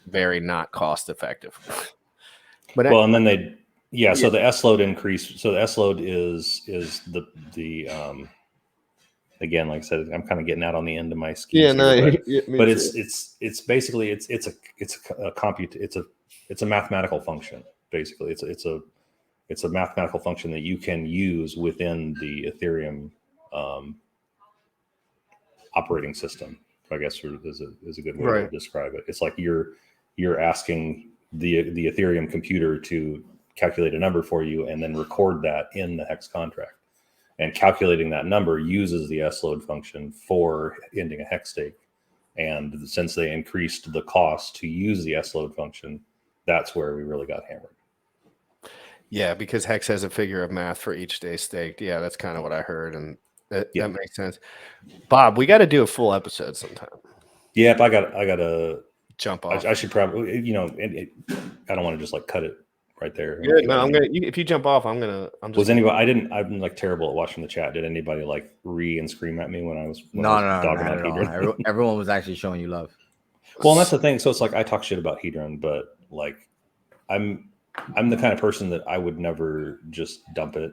very not cost effective. But
well, and then so the S load increase. So the S load is the again, like I said, I'm kind of getting out on the end of my skis.
Yeah, no,
but it's basically it's a mathematical function. Basically, it's a mathematical function that you can use within the Ethereum operating system, I guess is a good way to describe it. It's like you're asking the Ethereum computer to calculate a number for you and then record that in the Hex contract. And calculating that number uses the S load function for ending a Hex stake. And since they increased the cost to use the S load function, that's where we really got hammered.
Yeah, because Hex has a figure of math for each day staked. Yeah, that's kind of what I heard, and that makes sense. Bob, we got to do a full episode sometime. Yeah,
I got to
jump off.
I should probably, I don't want to just like cut it right there.
Yeah, no, I'm gonna. If you jump off, I'm just.
Was anybody? I'm like terrible at watching the chat. Did anybody like and scream at me when I was?
No, not at all. Everyone was actually showing you love.
Well, and that's the thing. So it's like I talk shit about Hedron, but like I'm the kind of person that I would never just dump it.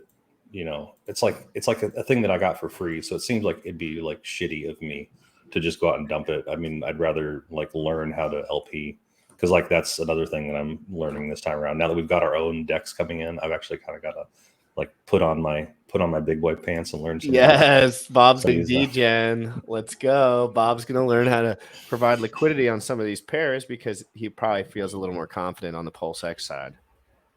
It's like a thing that I got for free. So it seems like it'd be like shitty of me to just go out and dump it. I mean, I'd rather like learn how to LP. Because like that's another thing that I'm learning this time around. Now that we've got our own decks coming in, I've actually kind of got to like put on my big boy pants and learn some.
Yes, Bob's the DGen. Let's go. Bob's gonna learn how to provide liquidity on some of these pairs because he probably feels a little more confident on the Pulse X side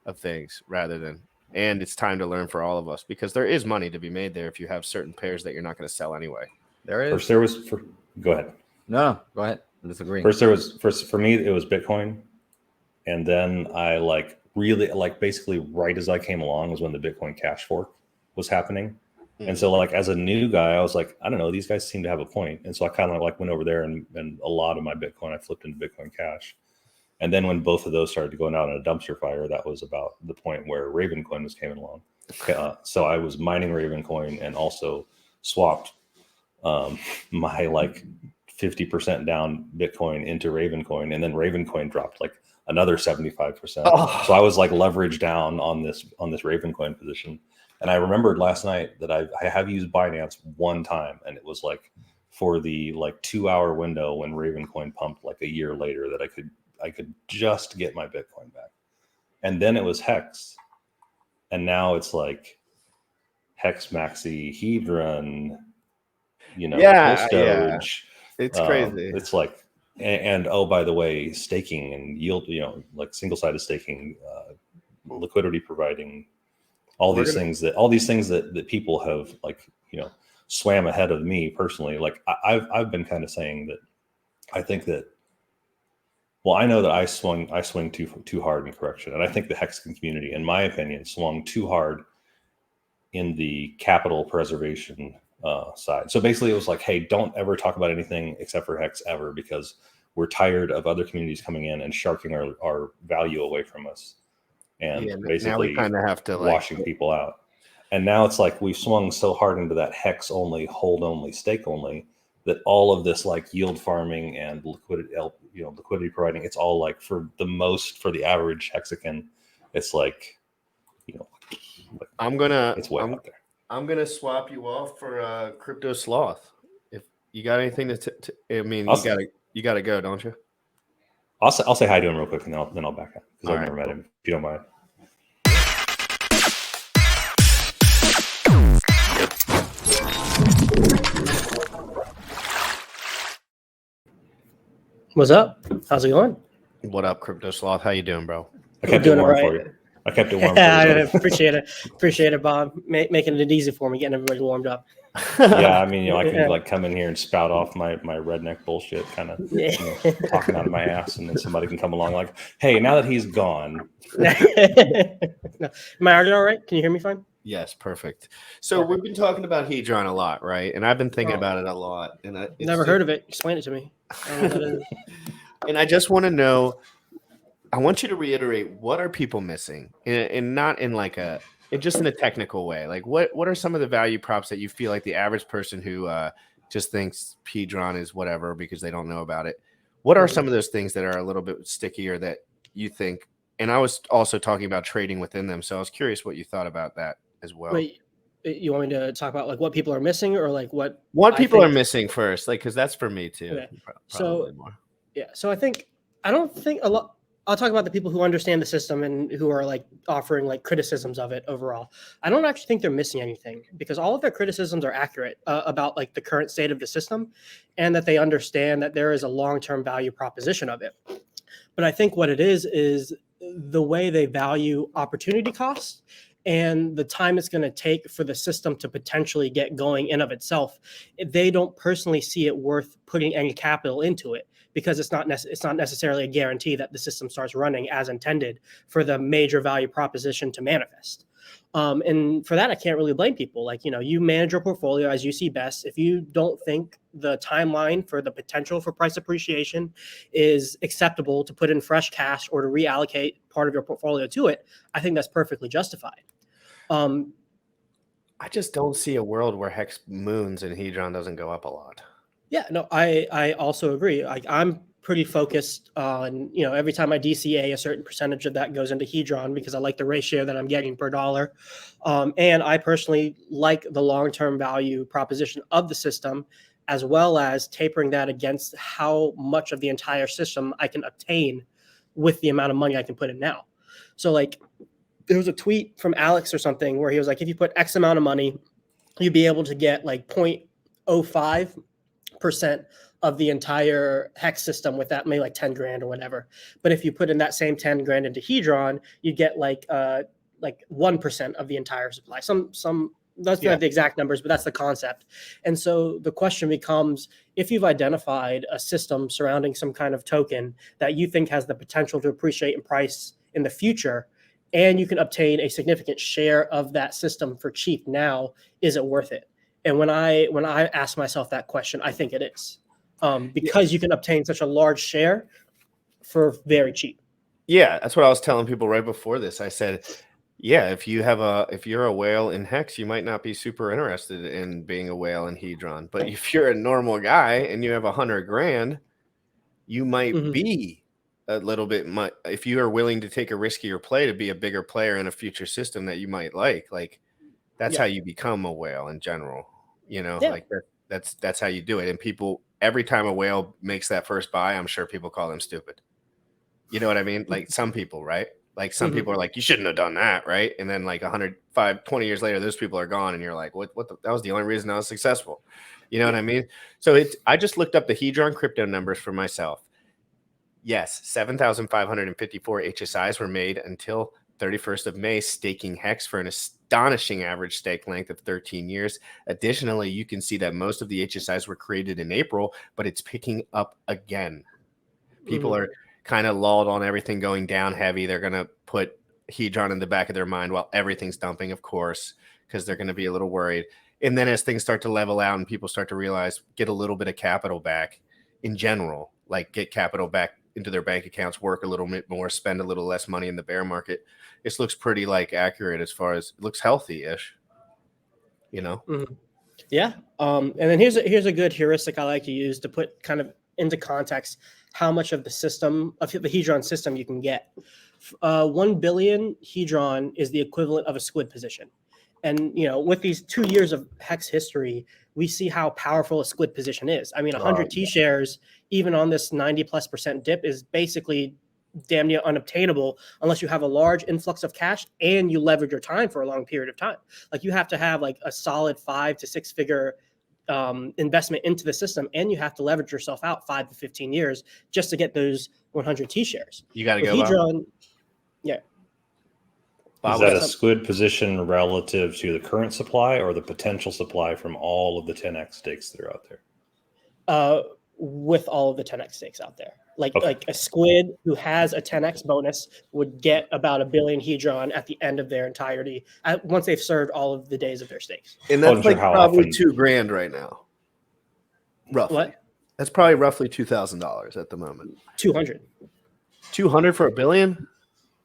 of things rather than. And it's time to learn for all of us because there is money to be made there if you have certain pairs that you're not going to sell anyway.
There is.
Go ahead.
No, go ahead. I'm disagreeing.
First for me, it was Bitcoin. And then I like really like basically right as I came along was when the Bitcoin cash fork was happening. And so like as a new guy, I was like, I don't know, these guys seem to have a point. And so I kind of like went over there and a lot of my Bitcoin I flipped into Bitcoin Cash. And then when both of those started going out in a dumpster fire, that was about the point where Ravencoin was coming along. So I was mining Ravencoin and also swapped my like 50% down Bitcoin into Ravencoin, and then Ravencoin dropped like another 75%. Oh. So I was like leveraged down on this Ravencoin position. And I remembered last night that I have used Binance one time, and it was like for the like 2-hour window when Ravencoin pumped like a year later that I could just get my Bitcoin back. And then it was Hex. And now it's like Hex Maxi, Hedron,
yeah.
It's
crazy.
It's like, and oh, by the way, staking and yield, like single-sided staking, liquidity providing, all these things that people have like, swam ahead of me personally. Like I've been kind of saying that I think that, well, I know that I swing too hard in correction. And I think the Hexagon community, in my opinion, swung too hard in the capital preservation side. So basically it was like, hey, don't ever talk about anything except for Hex ever, because we're tired of other communities coming in and sharking our value away from us. And basically
now we kind of have to
washing people out. And now it's like we've swung so hard into that Hex only, hold only, stake only, that all of this like yield farming and liquidity providing, it's all like for the average Hexagon, it's like, it's way out there.
I'm gonna swap you off for Crypto Sloth. If you got anything I mean, you gotta go, don't you?
I'll say hi to him real quick, and then I'll back up because I've never met him. If you don't mind.
What's up? How's it going?
What up, Crypto Sloth? How you doing, bro?
I kept it warm for you. I kept it warm for you.
I appreciate it. Appreciate it, Bob. Making it easy for me, getting everybody warmed up.
Yeah, I mean, I can like come in here and spout off my redneck bullshit, kind of talking out of my ass, and then somebody can come along like, hey, now that he's gone.
No. Am I audio all right? Can you hear me fine?
Yes, perfect. So we've been talking about Hedron a lot, right? And I've been thinking about it a lot. And
never heard of it. Explain it to me.
And I just want to know, I want you to reiterate, what are people missing? And not in like just in a technical way. Like what are some of the value props that you feel like the average person who just thinks Hedron is whatever because they don't know about it? What are some of those things that are a little bit stickier that you think? And I was also talking about trading within them. So I was curious what you thought about that as well.
Wait, you want me to talk about like what people are missing, or like what
people are missing first? Like, because that's for me too.
Okay. So I don't think a lot. I'll talk about the people who understand the system and who are like offering like criticisms of it overall. I don't actually think they're missing anything, because all of their criticisms are accurate about like the current state of the system, and that they understand that there is a long-term value proposition of it. But I think what it is the way they value opportunity costs and the time it's going to take for the system to potentially get going in of itself. They don't personally see it worth putting any capital into it, because it's not necessarily a guarantee that the system starts running as intended for the major value proposition to manifest. And for that, I can't really blame people. Like, you manage your portfolio as you see best. If you don't think the timeline for the potential for price appreciation is acceptable to put in fresh cash or to reallocate part of your portfolio to it, I think that's perfectly justified.
I just don't see a world where Hex moons and Hedron doesn't go up a lot.
Yeah, no, I also agree. I'm pretty focused on, every time I DCA, a certain percentage of that goes into Hedron, because I like the ratio that I'm getting per dollar. And I personally like the long-term value proposition of the system, as well as tapering that against how much of the entire system I can obtain with the amount of money I can put in now. So like, there was a tweet from Alex or something where he was like, if you put X amount of money, you'd be able to get like 0.05% of the entire Hex system with that, maybe like 10 grand or whatever. But if you put in that same 10 grand into Hedron, you get like 1% of the entire supply. That's not the exact numbers, but that's the concept. And so the question becomes, if you've identified a system surrounding some kind of token that you think has the potential to appreciate in price in the future, and you can obtain a significant share of that system for cheap now, is it worth it? And when I ask myself that question, I think it is, because you can obtain such a large share for very cheap.
Yeah, that's what I was telling people right before this. I said, yeah, if you're a whale in Hex, you might not be super interested in being a whale in Hedron. But if you're a normal guy and you have 100 grand, you might be a little bit much. If you are willing to take a riskier play to be a bigger player in a future system that you might like that's how you become a whale in general. Like that's how you do it. And people, every time a whale makes that first buy, I'm sure people call them stupid. You know what I mean? Like some people, right? Like some people are like, you shouldn't have done that, right? And then like 20 years later, those people are gone, and you're like, what? That was the only reason I was successful. You know what I mean? So I just looked up the Hedron crypto numbers for myself. Yes, 7,554 HSIs were made until 31st of May, staking Hex for an astonishing average stake length of 13 years. Additionally, you can see that most of the HSIs were created in April, but it's picking up again. People are kind of lulled on everything going down heavy. They're going to put Hedron in the back of their mind while everything's dumping, of course, because they're going to be a little worried. And then as things start to level out and people start to realize, get a little bit of capital back in general, like get capital back into their bank accounts, work a little bit more, spend a little less money in the bear market. This looks pretty like accurate as far as it looks healthy-ish,
Yeah. And then here's a good heuristic I like to use to put kind of into context how much of the system, of the Hedron system, you can get. 1 billion Hedron is the equivalent of a squid position. And, with these 2 years of Hex history, we see how powerful a squid position is. I mean, 100 T shares, even on this 90+% dip, is basically damn near unobtainable unless you have a large influx of cash and you leverage your time for a long period of time. Like you have to have like a solid 5 to 6 figure investment into the system, and you have to leverage yourself out 5 to 15 years just to get those 100 T shares.
You got to go.
Hedron, yeah.
Is that a squid position relative to the current supply or the potential supply from all of the 10x stakes that are out there?
With all of the 10x stakes out there. Like a squid who has a 10x bonus would get about 1 billion Hedron at the end of their entirety once they've served all of the days of their stakes.
And that's like probably $2,000 right now. Roughly.
What?
That's probably roughly $2,000 at the moment.
200.
200 for $1 billion?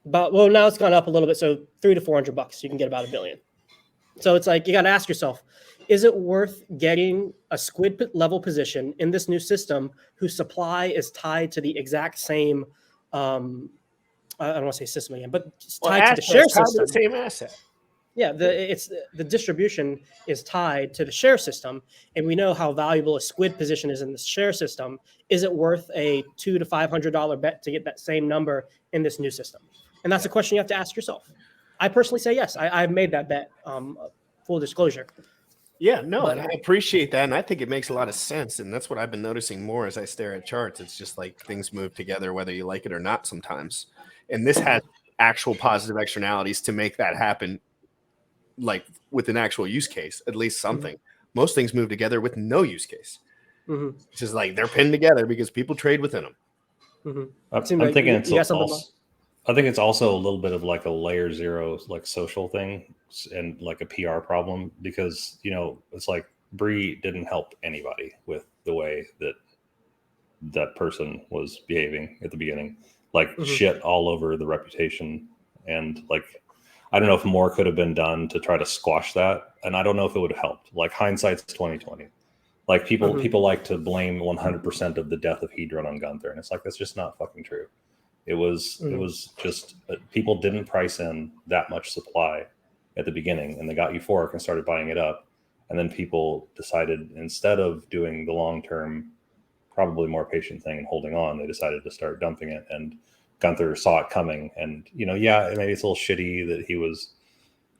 But now it's gone up a little bit, so $300 to $400 you can get about $1 billion. So it's like you got to ask yourself, is it worth getting a squid level position in this new system whose supply is tied to the exact same I don't want to say system again, but it's tied to the share system.
The same asset.
Yeah, the distribution is tied to the share system, and we know how valuable a squid position is in the share system. Is it worth a $200 to $500 bet to get that same number in this new system? And that's a question you have to ask yourself. I personally say yes. I've made that bet. Full disclosure.
Yeah, no, and I appreciate that, and I think it makes a lot of sense, and that's what I've been noticing more as I stare at charts. It's just like things move together whether you like it or not sometimes, and this has actual positive externalities to make that happen, like with an actual use case, at least something. Most things move together with no use case. It's just like they're pinned together because people trade within them.
I'm thinking I think it's also a little bit of like a layer zero, like social thing and like a PR problem because, it's like Bree didn't help anybody with the way that that person was behaving at the beginning, like shit all over the reputation. And like, I don't know if more could have been done to try to squash that. And I don't know if it would have helped. Like hindsight's 2020. Like people like to blame 100% of the death of Hedron on Gunther. And it's like, that's just not fucking true. It was just people didn't price in that much supply at the beginning, and they got euphoric and started buying it up. And then people decided, instead of doing the long-term, probably more patient thing and holding on, they decided to start dumping it. And Gunther saw it coming. And, yeah, maybe it's a little shitty that he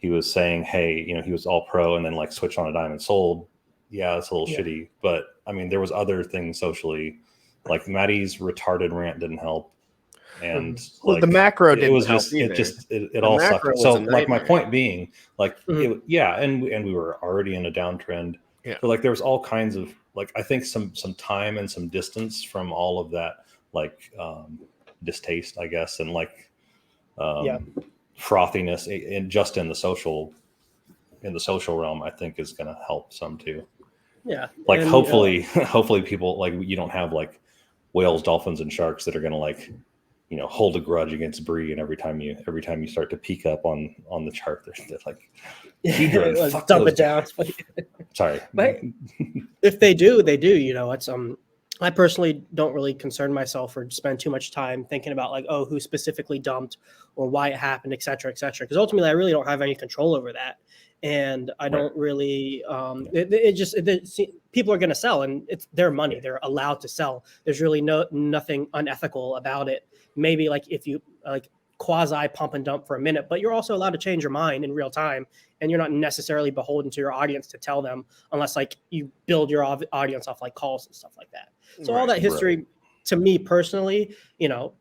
was saying, hey, he was all pro and then like switched on a dime and sold. Yeah, it's a little shitty. But I mean, there was other things socially, like Maddie's retarded rant didn't help. And
the macro didn't
it was
help
just
either.
it all sucked. So like my point being, like and we were already in a downtrend.
Yeah.
But like there was all kinds of like I think some time and some distance from all of that like distaste, I guess, and like frothiness just in the social realm, I think is going to help some too.
Yeah.
Like
and,
hopefully people, like, you don't have like whales, dolphins, and sharks that are going to like, hold a grudge against Bree, and every time you start to peek up on the chart, they're like,
like, dump it down.
Sorry.
But if they do, they do. It's I personally don't really concern myself or spend too much time thinking about like, oh, who specifically dumped or why it happened, et cetera, et cetera. Because ultimately, I really don't have any control over that, and I don't really. People are going to sell, and it's their money. They're allowed to sell. There's really nothing unethical about it. Maybe like if you like quasi pump and dump for a minute, but you're also allowed to change your mind in real time, and you're not necessarily beholden to your audience to tell them, unless like you build your audience off like calls and stuff like that. So all that history, to me personally, it'll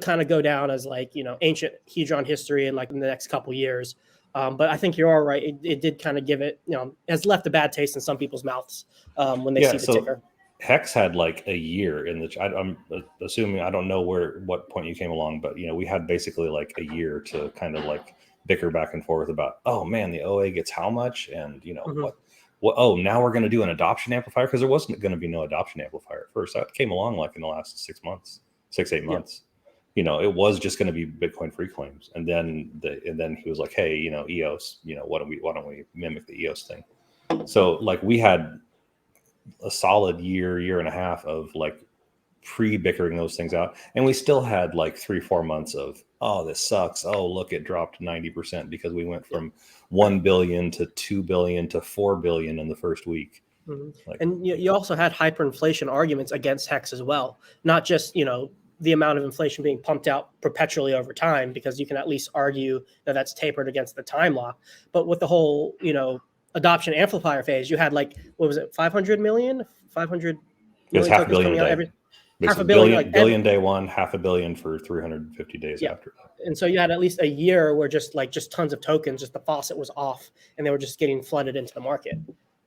kind of go down as like, ancient Hedron history in like in the next couple years. But I think you're all right. It did kind of give it, has left a bad taste in some people's mouths when they see the ticker.
Hex had like a year in the. I'm assuming, I don't know what point you came along, but we had basically like a year to kind of like bicker back and forth about, oh man, the OA gets how much, and what. Oh, now we're going to do an adoption amplifier, because there wasn't going to be no adoption amplifier at first. That came along like in the last 8 months. It was just going to be Bitcoin free claims, and then he was like, hey, EOS, why don't we mimic the EOS thing? So like we had a solid year and a half of like pre-bickering those things out, and we still had like 3-4 months of, oh, this sucks, oh look, it dropped 90% because we went from 1 billion to 2 billion to 4 billion in the first week.
And you also had hyperinflation arguments against Hex as well, not just the amount of inflation being pumped out perpetually over time, because you can at least argue that that's tapered against the time lock, but with the whole adoption amplifier phase, you had like, what was it, 500 million
it was half a billion a day.
Half a billion,
billion day one, half a billion for 350 days after that.
And so you had at least a year where just tons of tokens, just the faucet was off, and they were just getting flooded into the market.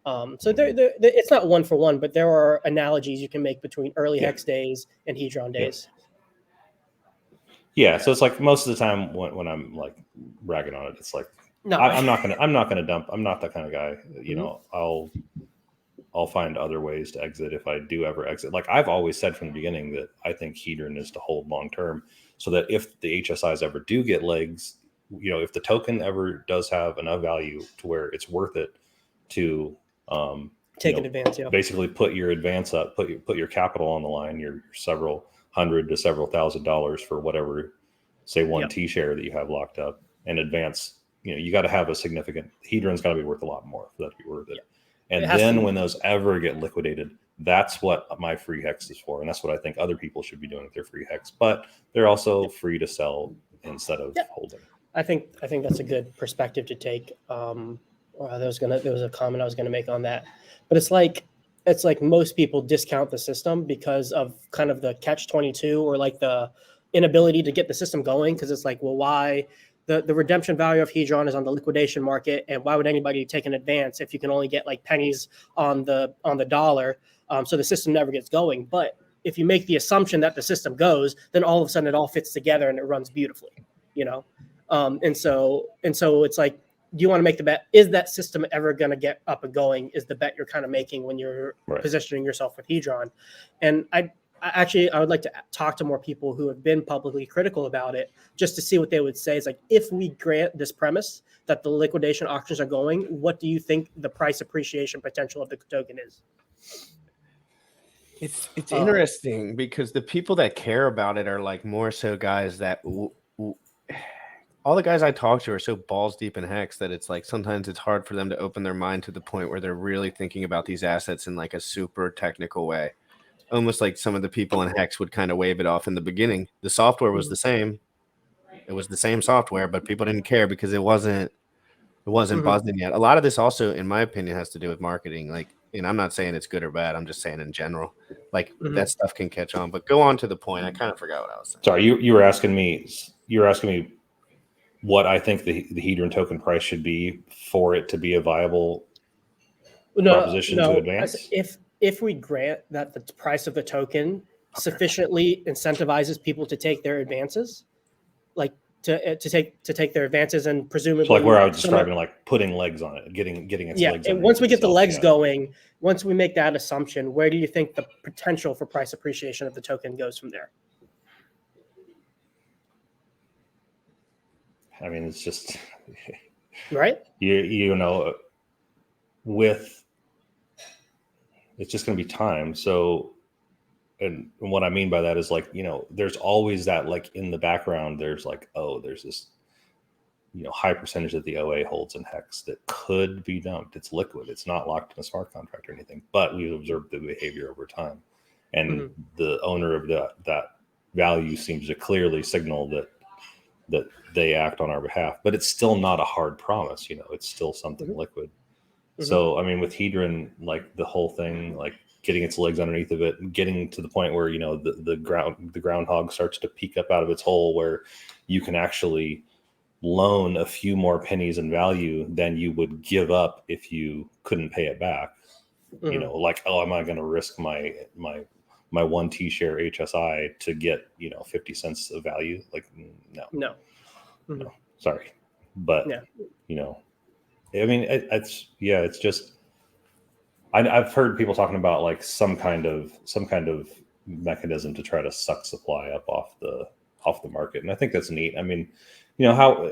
So it's not one for one, but there are analogies you can make between early Hex days and Hedron days.
Yeah, so it's like most of the time when I'm like ragging on it, it's like, no, I'm not gonna dump. I'm not that kind of guy. I'll find other ways to exit if I do ever exit. Like I've always said from the beginning that I think Hedron is to hold long term, so that if the HSIs ever do get legs, if the token ever does have enough value to where it's worth it to
take an advance,
basically put your advance up, put your capital on the line, your several $100 to several $1,000s for whatever, say one T share that you have locked up, and advance. You got to have a significant. Hedron's got to be worth a lot more for that to be worth it. And then when those ever get liquidated, that's what my free Hex is for, and that's what I think other people should be doing with their free Hex. But they're also free to sell instead of holding.
I think that's a good perspective to take. There was a comment I was gonna make on that, but it's like most people discount the system because of kind of the catch-22 or like the inability to get the system going, because it's like, well, why? The redemption value of Hedron is on the liquidation market, and why would anybody take an advance if you can only get like pennies on the dollar? So the system never gets going. But if you make the assumption that the system goes, then all of a sudden it all fits together and it runs beautifully, and so it's like, do you want to make the bet? Is that system ever going to get up and going? Is the bet you're kind of making when you're positioning yourself with Hedron? And I would like to talk to more people who have been publicly critical about it, just to see what they would say. It's like, if we grant this premise that the liquidation auctions are going, what do you think the price appreciation potential of the token is?
It's interesting because the people that care about it are like more so guys that all the guys I talk to are so balls deep in Hex that it's like sometimes it's hard for them to open their mind to the point where they're really thinking about these assets in like a super technical way. Almost like some of the people in Hex would kind of wave it off in the beginning. The software was the same. It was the same software, but people didn't care because it wasn't buzzing yet. A lot of this also, in my opinion, has to do with marketing. Like, and I'm not saying it's good or bad. I'm just saying in general, like that stuff can catch on. But go on to the point. I kind of forgot what I was saying.
Sorry, you were asking me. You were asking me what I think the Hedron token price should be for it to be a viable proposition to advance.
If we grant that the price of the token sufficiently incentivizes people to take their advances, like to take their advances, and presumably
So like where I was describing, like putting legs on it, getting its legs.
And once we get the legs
yeah.
going, once we make that assumption, where do you think the potential for price appreciation of the token goes from there?
I mean, it's just
right.
You know, with it's just going to be time. So, and what I mean by that is like, you know, there's always that like in the background, there's like, oh, there's this, you know, high percentage that the OA holds in Hex that could be dumped. It's liquid. It's not locked in a smart contract or anything, but we've observed the behavior over time. And the owner of that value seems to clearly signal that they act on our behalf, but it's still not a hard promise. You know, it's still something liquid. So, I mean, with Hedron, like the whole thing, like getting its legs underneath of it, and getting to the point where, you know, the groundhog starts to peek up out of its hole, where you can actually loan a few more pennies in value than you would give up if you couldn't pay it back. You know, like, oh, am I going to risk my 1 T share HSI to get, you know, 50 cents of value? Like, no, sorry. But, you know, I mean, it's just, I've heard people talking about like some kind of mechanism to try to suck supply up off the market. And I think that's neat. I mean, you know, how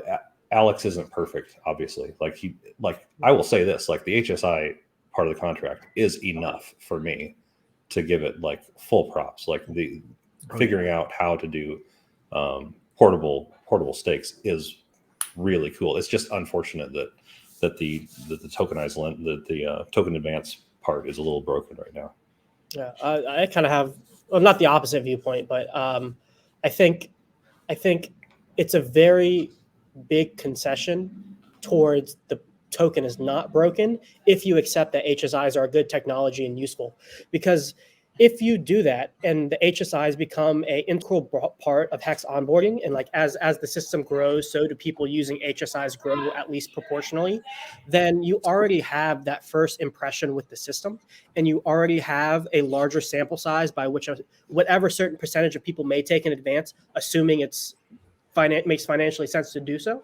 Alex isn't perfect, obviously. Like I will say this, like the HSI part of the contract is enough for me to give it like full props. Like the figuring out how to do portable stakes is really cool. It's just unfortunate that the tokenized the token advance part is a little broken right now.
Yeah, I kind of have, well, not the opposite viewpoint, but I think it's a very big concession towards the token is not broken if you accept that HSIs are a good technology and useful. Because if you do that and the HSIs become an integral part of Hex onboarding, and like as the system grows, so do people using HSIs grow at least proportionally, then you already have that first impression with the system, and you already have a larger sample size by which whatever certain percentage of people may take in advance, assuming it's makes financially sense to do so.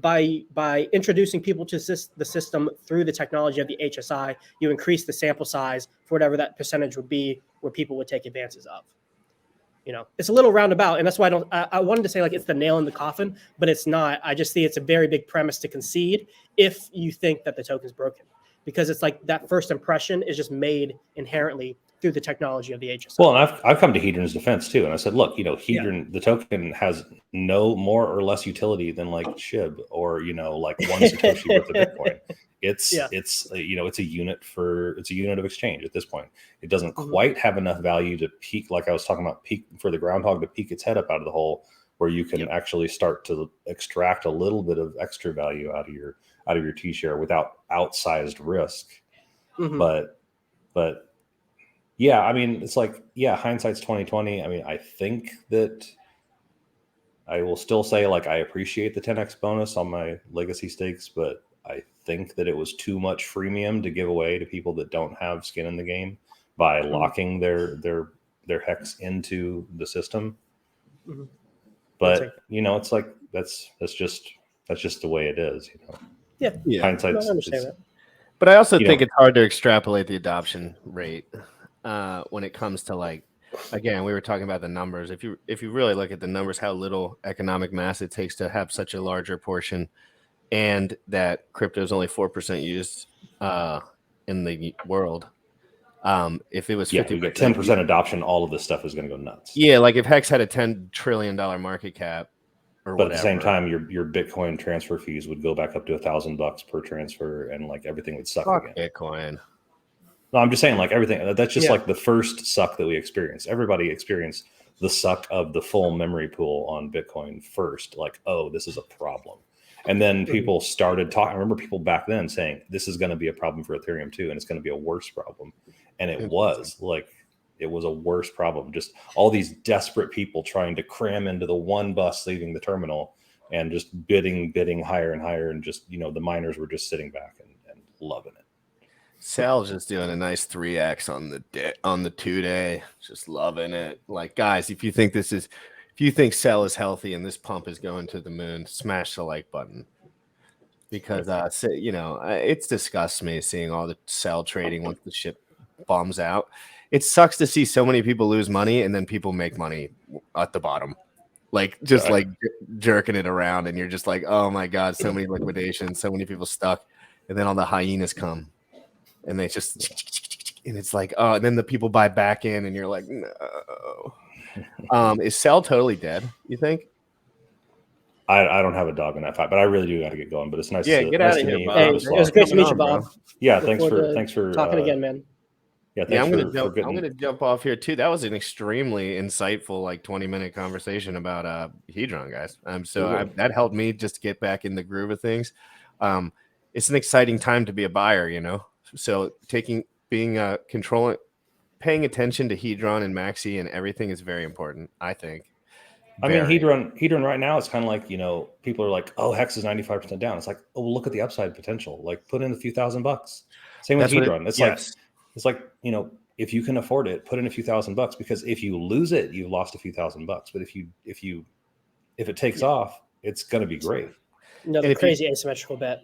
By introducing people to the system through the technology of the HSI, you increase the sample size for whatever that percentage would be where people would take advances of. You know, it's a little roundabout, and that's why I wanted to say like it's the nail in the coffin, but it's not. I just see it's a very big premise to concede if you think that the token's broken, because it's like that first impression is just made inherently through the technology of the HSI.
Well, and I've come to Hedron's defense too, and I said, look, you know, Hedron, the token has no more or less utility than like SHIB or, you know, like one Satoshi worth of Bitcoin. It's you know, it's a unit of exchange at this point. It doesn't quite have enough value to peak, like I was talking about, peak for the groundhog to peek its head up out of the hole, where you can actually start to extract a little bit of extra value out of your T share without outsized risk. But yeah, I mean, it's like, yeah, hindsight's 2020. I mean, I think that I will still say, like, I appreciate the 10x bonus on my legacy stakes, but I think that it was too much freemium to give away to people that don't have skin in the game by locking their hex into the system. But you know, it's like that's just the way it is. You know, hindsight's.
I understand that.
But I also think it's hard to extrapolate the adoption rate when it comes to, like, again, we were talking about the numbers. If you really look at the numbers, how little economic mass it takes to have such a larger portion, and that crypto is only 4% used in the world. If it was 50%,
we get 10% adoption, all of this stuff is going to go nuts.
Yeah, like if Hex had a $10 trillion market cap, or
but
whatever.
At the same time, your Bitcoin transfer fees would go back up to $1,000 per transfer, and like everything would suck again.
Bitcoin.
No, I'm just saying, like, everything. That's just like the first suck that we experienced. Everybody experienced the suck of the full memory pool on Bitcoin first. Like, oh, this is a problem. And then people started talking. I remember people back then saying, this is going to be a problem for Ethereum too, and it's going to be a worse problem. And it was a worse problem. Just all these desperate people trying to cram into the one bus leaving the terminal and just bidding higher and higher. And just, you know, the miners were just sitting back and loving it.
Sal's just doing a nice 3x on the 2 day, just loving it. Like, guys, if you if you think sell is healthy and this pump is going to the moon, smash the like button. Because it disgusts me seeing all the sell trading once the shit bombs out. It sucks to see so many people lose money and then people make money at the bottom, like just like jerking it around, and you're just like, oh my god, so many liquidations, so many people stuck, and then all the hyenas come, and they just, and it's like, oh, and then the people buy back in, and you're like, no. Is sell totally dead, you think?
I don't have a dog in that fight, but I really do got to get going. But it's nice.
Yeah,
to,
get
nice
out of
to
here,
meet
Bob.
you.
Hey, it was great to meet you, Bob.
Yeah, thanks for
talking again, man.
Yeah,
I'm gonna jump off here too. That was an extremely insightful, like 20-minute conversation about Hedron, guys. That helped me just get back in the groove of things. It's an exciting time to be a buyer, you know. So paying attention to Hedron and Maxi and everything is very important, I think.
I mean, Hedron right now, it's kind of like, you know, people are like, oh, Hex is 95% down. It's like, oh, well, look at the upside potential. Like, put in a few $1,000s. Same with Hedron. It's like, you know, if you can afford it, put in a few $1,000s, because if you lose it, you've lost a few $1,000. But if it takes off, it's going to be great.
Another crazy asymmetrical bet.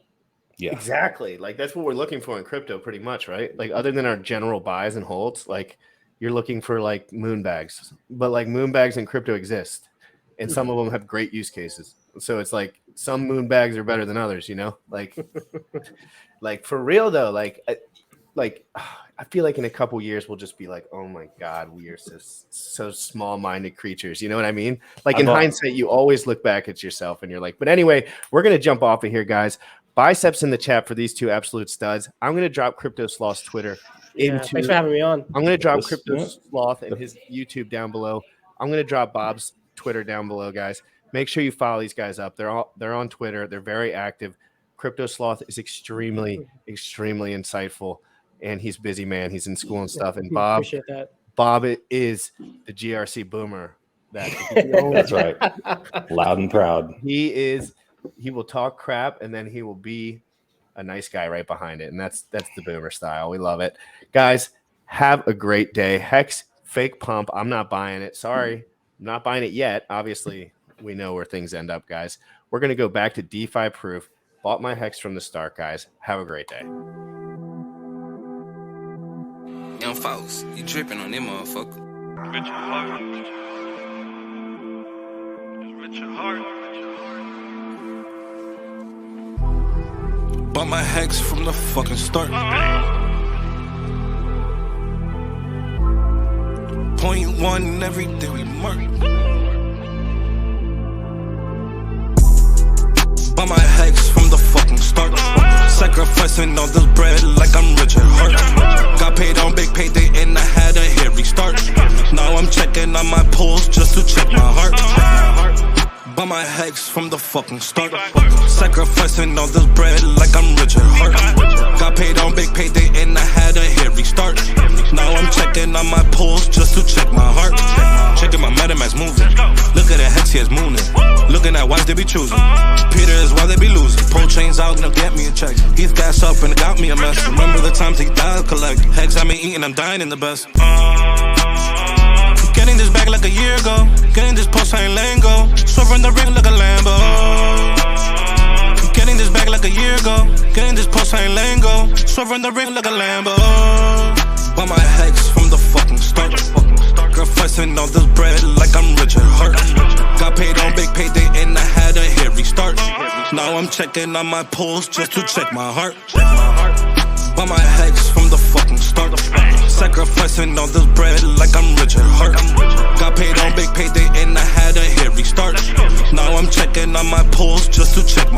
Yeah,
exactly. Like that's what we're looking for in crypto, pretty much, right? Like other than our general buys and holds, like you're looking for like moon bags, but like moon bags in crypto exist. And some of them have great use cases. So it's like some moon bags are better than others, you know? Like, like for real though, like I feel like in a couple years we'll just be like, oh my God, we are so small-minded creatures. You know what I mean? Like in hindsight, you always look back at yourself and you're like, but anyway, we're gonna jump off of here, guys. Biceps in the chat for these two absolute studs. I'm gonna drop Crypto Sloth's Twitter.
Thanks for having me on.
I'm gonna drop Crypto Sloth and his YouTube down below. I'm gonna drop Bob's Twitter down below, guys. Make sure you follow these guys up. They're on Twitter. They're very active. Crypto Sloth is extremely insightful, and he's a busy man. He's in school and stuff. And Bob,
appreciate that.
Bob is the GRC boomer.
That's right. Loud and proud.
He will talk crap, and then he will be a nice guy right behind it. And that's the boomer style. We love it, guys. Have a great day. Hex fake pump. I'm not buying it. Sorry. I'm not buying it yet. Obviously, we know where things end up, guys. We're going to go back to DeFi proof. Bought my Hex from the start, guys. Have a great day.
Young folks, you tripping on them motherfucker.
With your heart. With your heart.
Bought my Hex from the fucking start. 0.1 every day we mark. Bought my Hex from the fucking start. Sacrificing all this bread like I'm Richard Hart. Got paid on big payday and I had a hairy start. Now I'm checking on my pulse just to check my heart. Bought my Hex from the fucking start. Sacrificing all this bread like I'm Richard Hart. Got paid on big payday and I had a hairy start. Now I'm checking on my pulse just to check my heart. Checking my MetaMask moving. Look at the Hex, he is mooning. Looking at why they be choosing. Peter is why they be losing. Pull chains out and get me a check. He's gas up and it got me a mess. Remember the times he died collect. Hex, I been eating, I'm dying in the best. Getting this back like a year ago. Getting this post, I ain't letting go. Swerving the ring like a Lambo. Getting this back like a year ago. Getting this post, I ain't letting go. Swerving the ring like a Lambo. Bought my Hex from the fucking start. Sacrificing all this bread like I'm Richard Hart. Got paid on big payday and I had a hairy start. Now I'm checking on my pulse just to check my heart. Bought my Hex from the fucking start. Sacrificing all this bread like I'm Richard Hart. Got paid on big payday and I had a hairy start. Now I'm checking on my pulse just to check my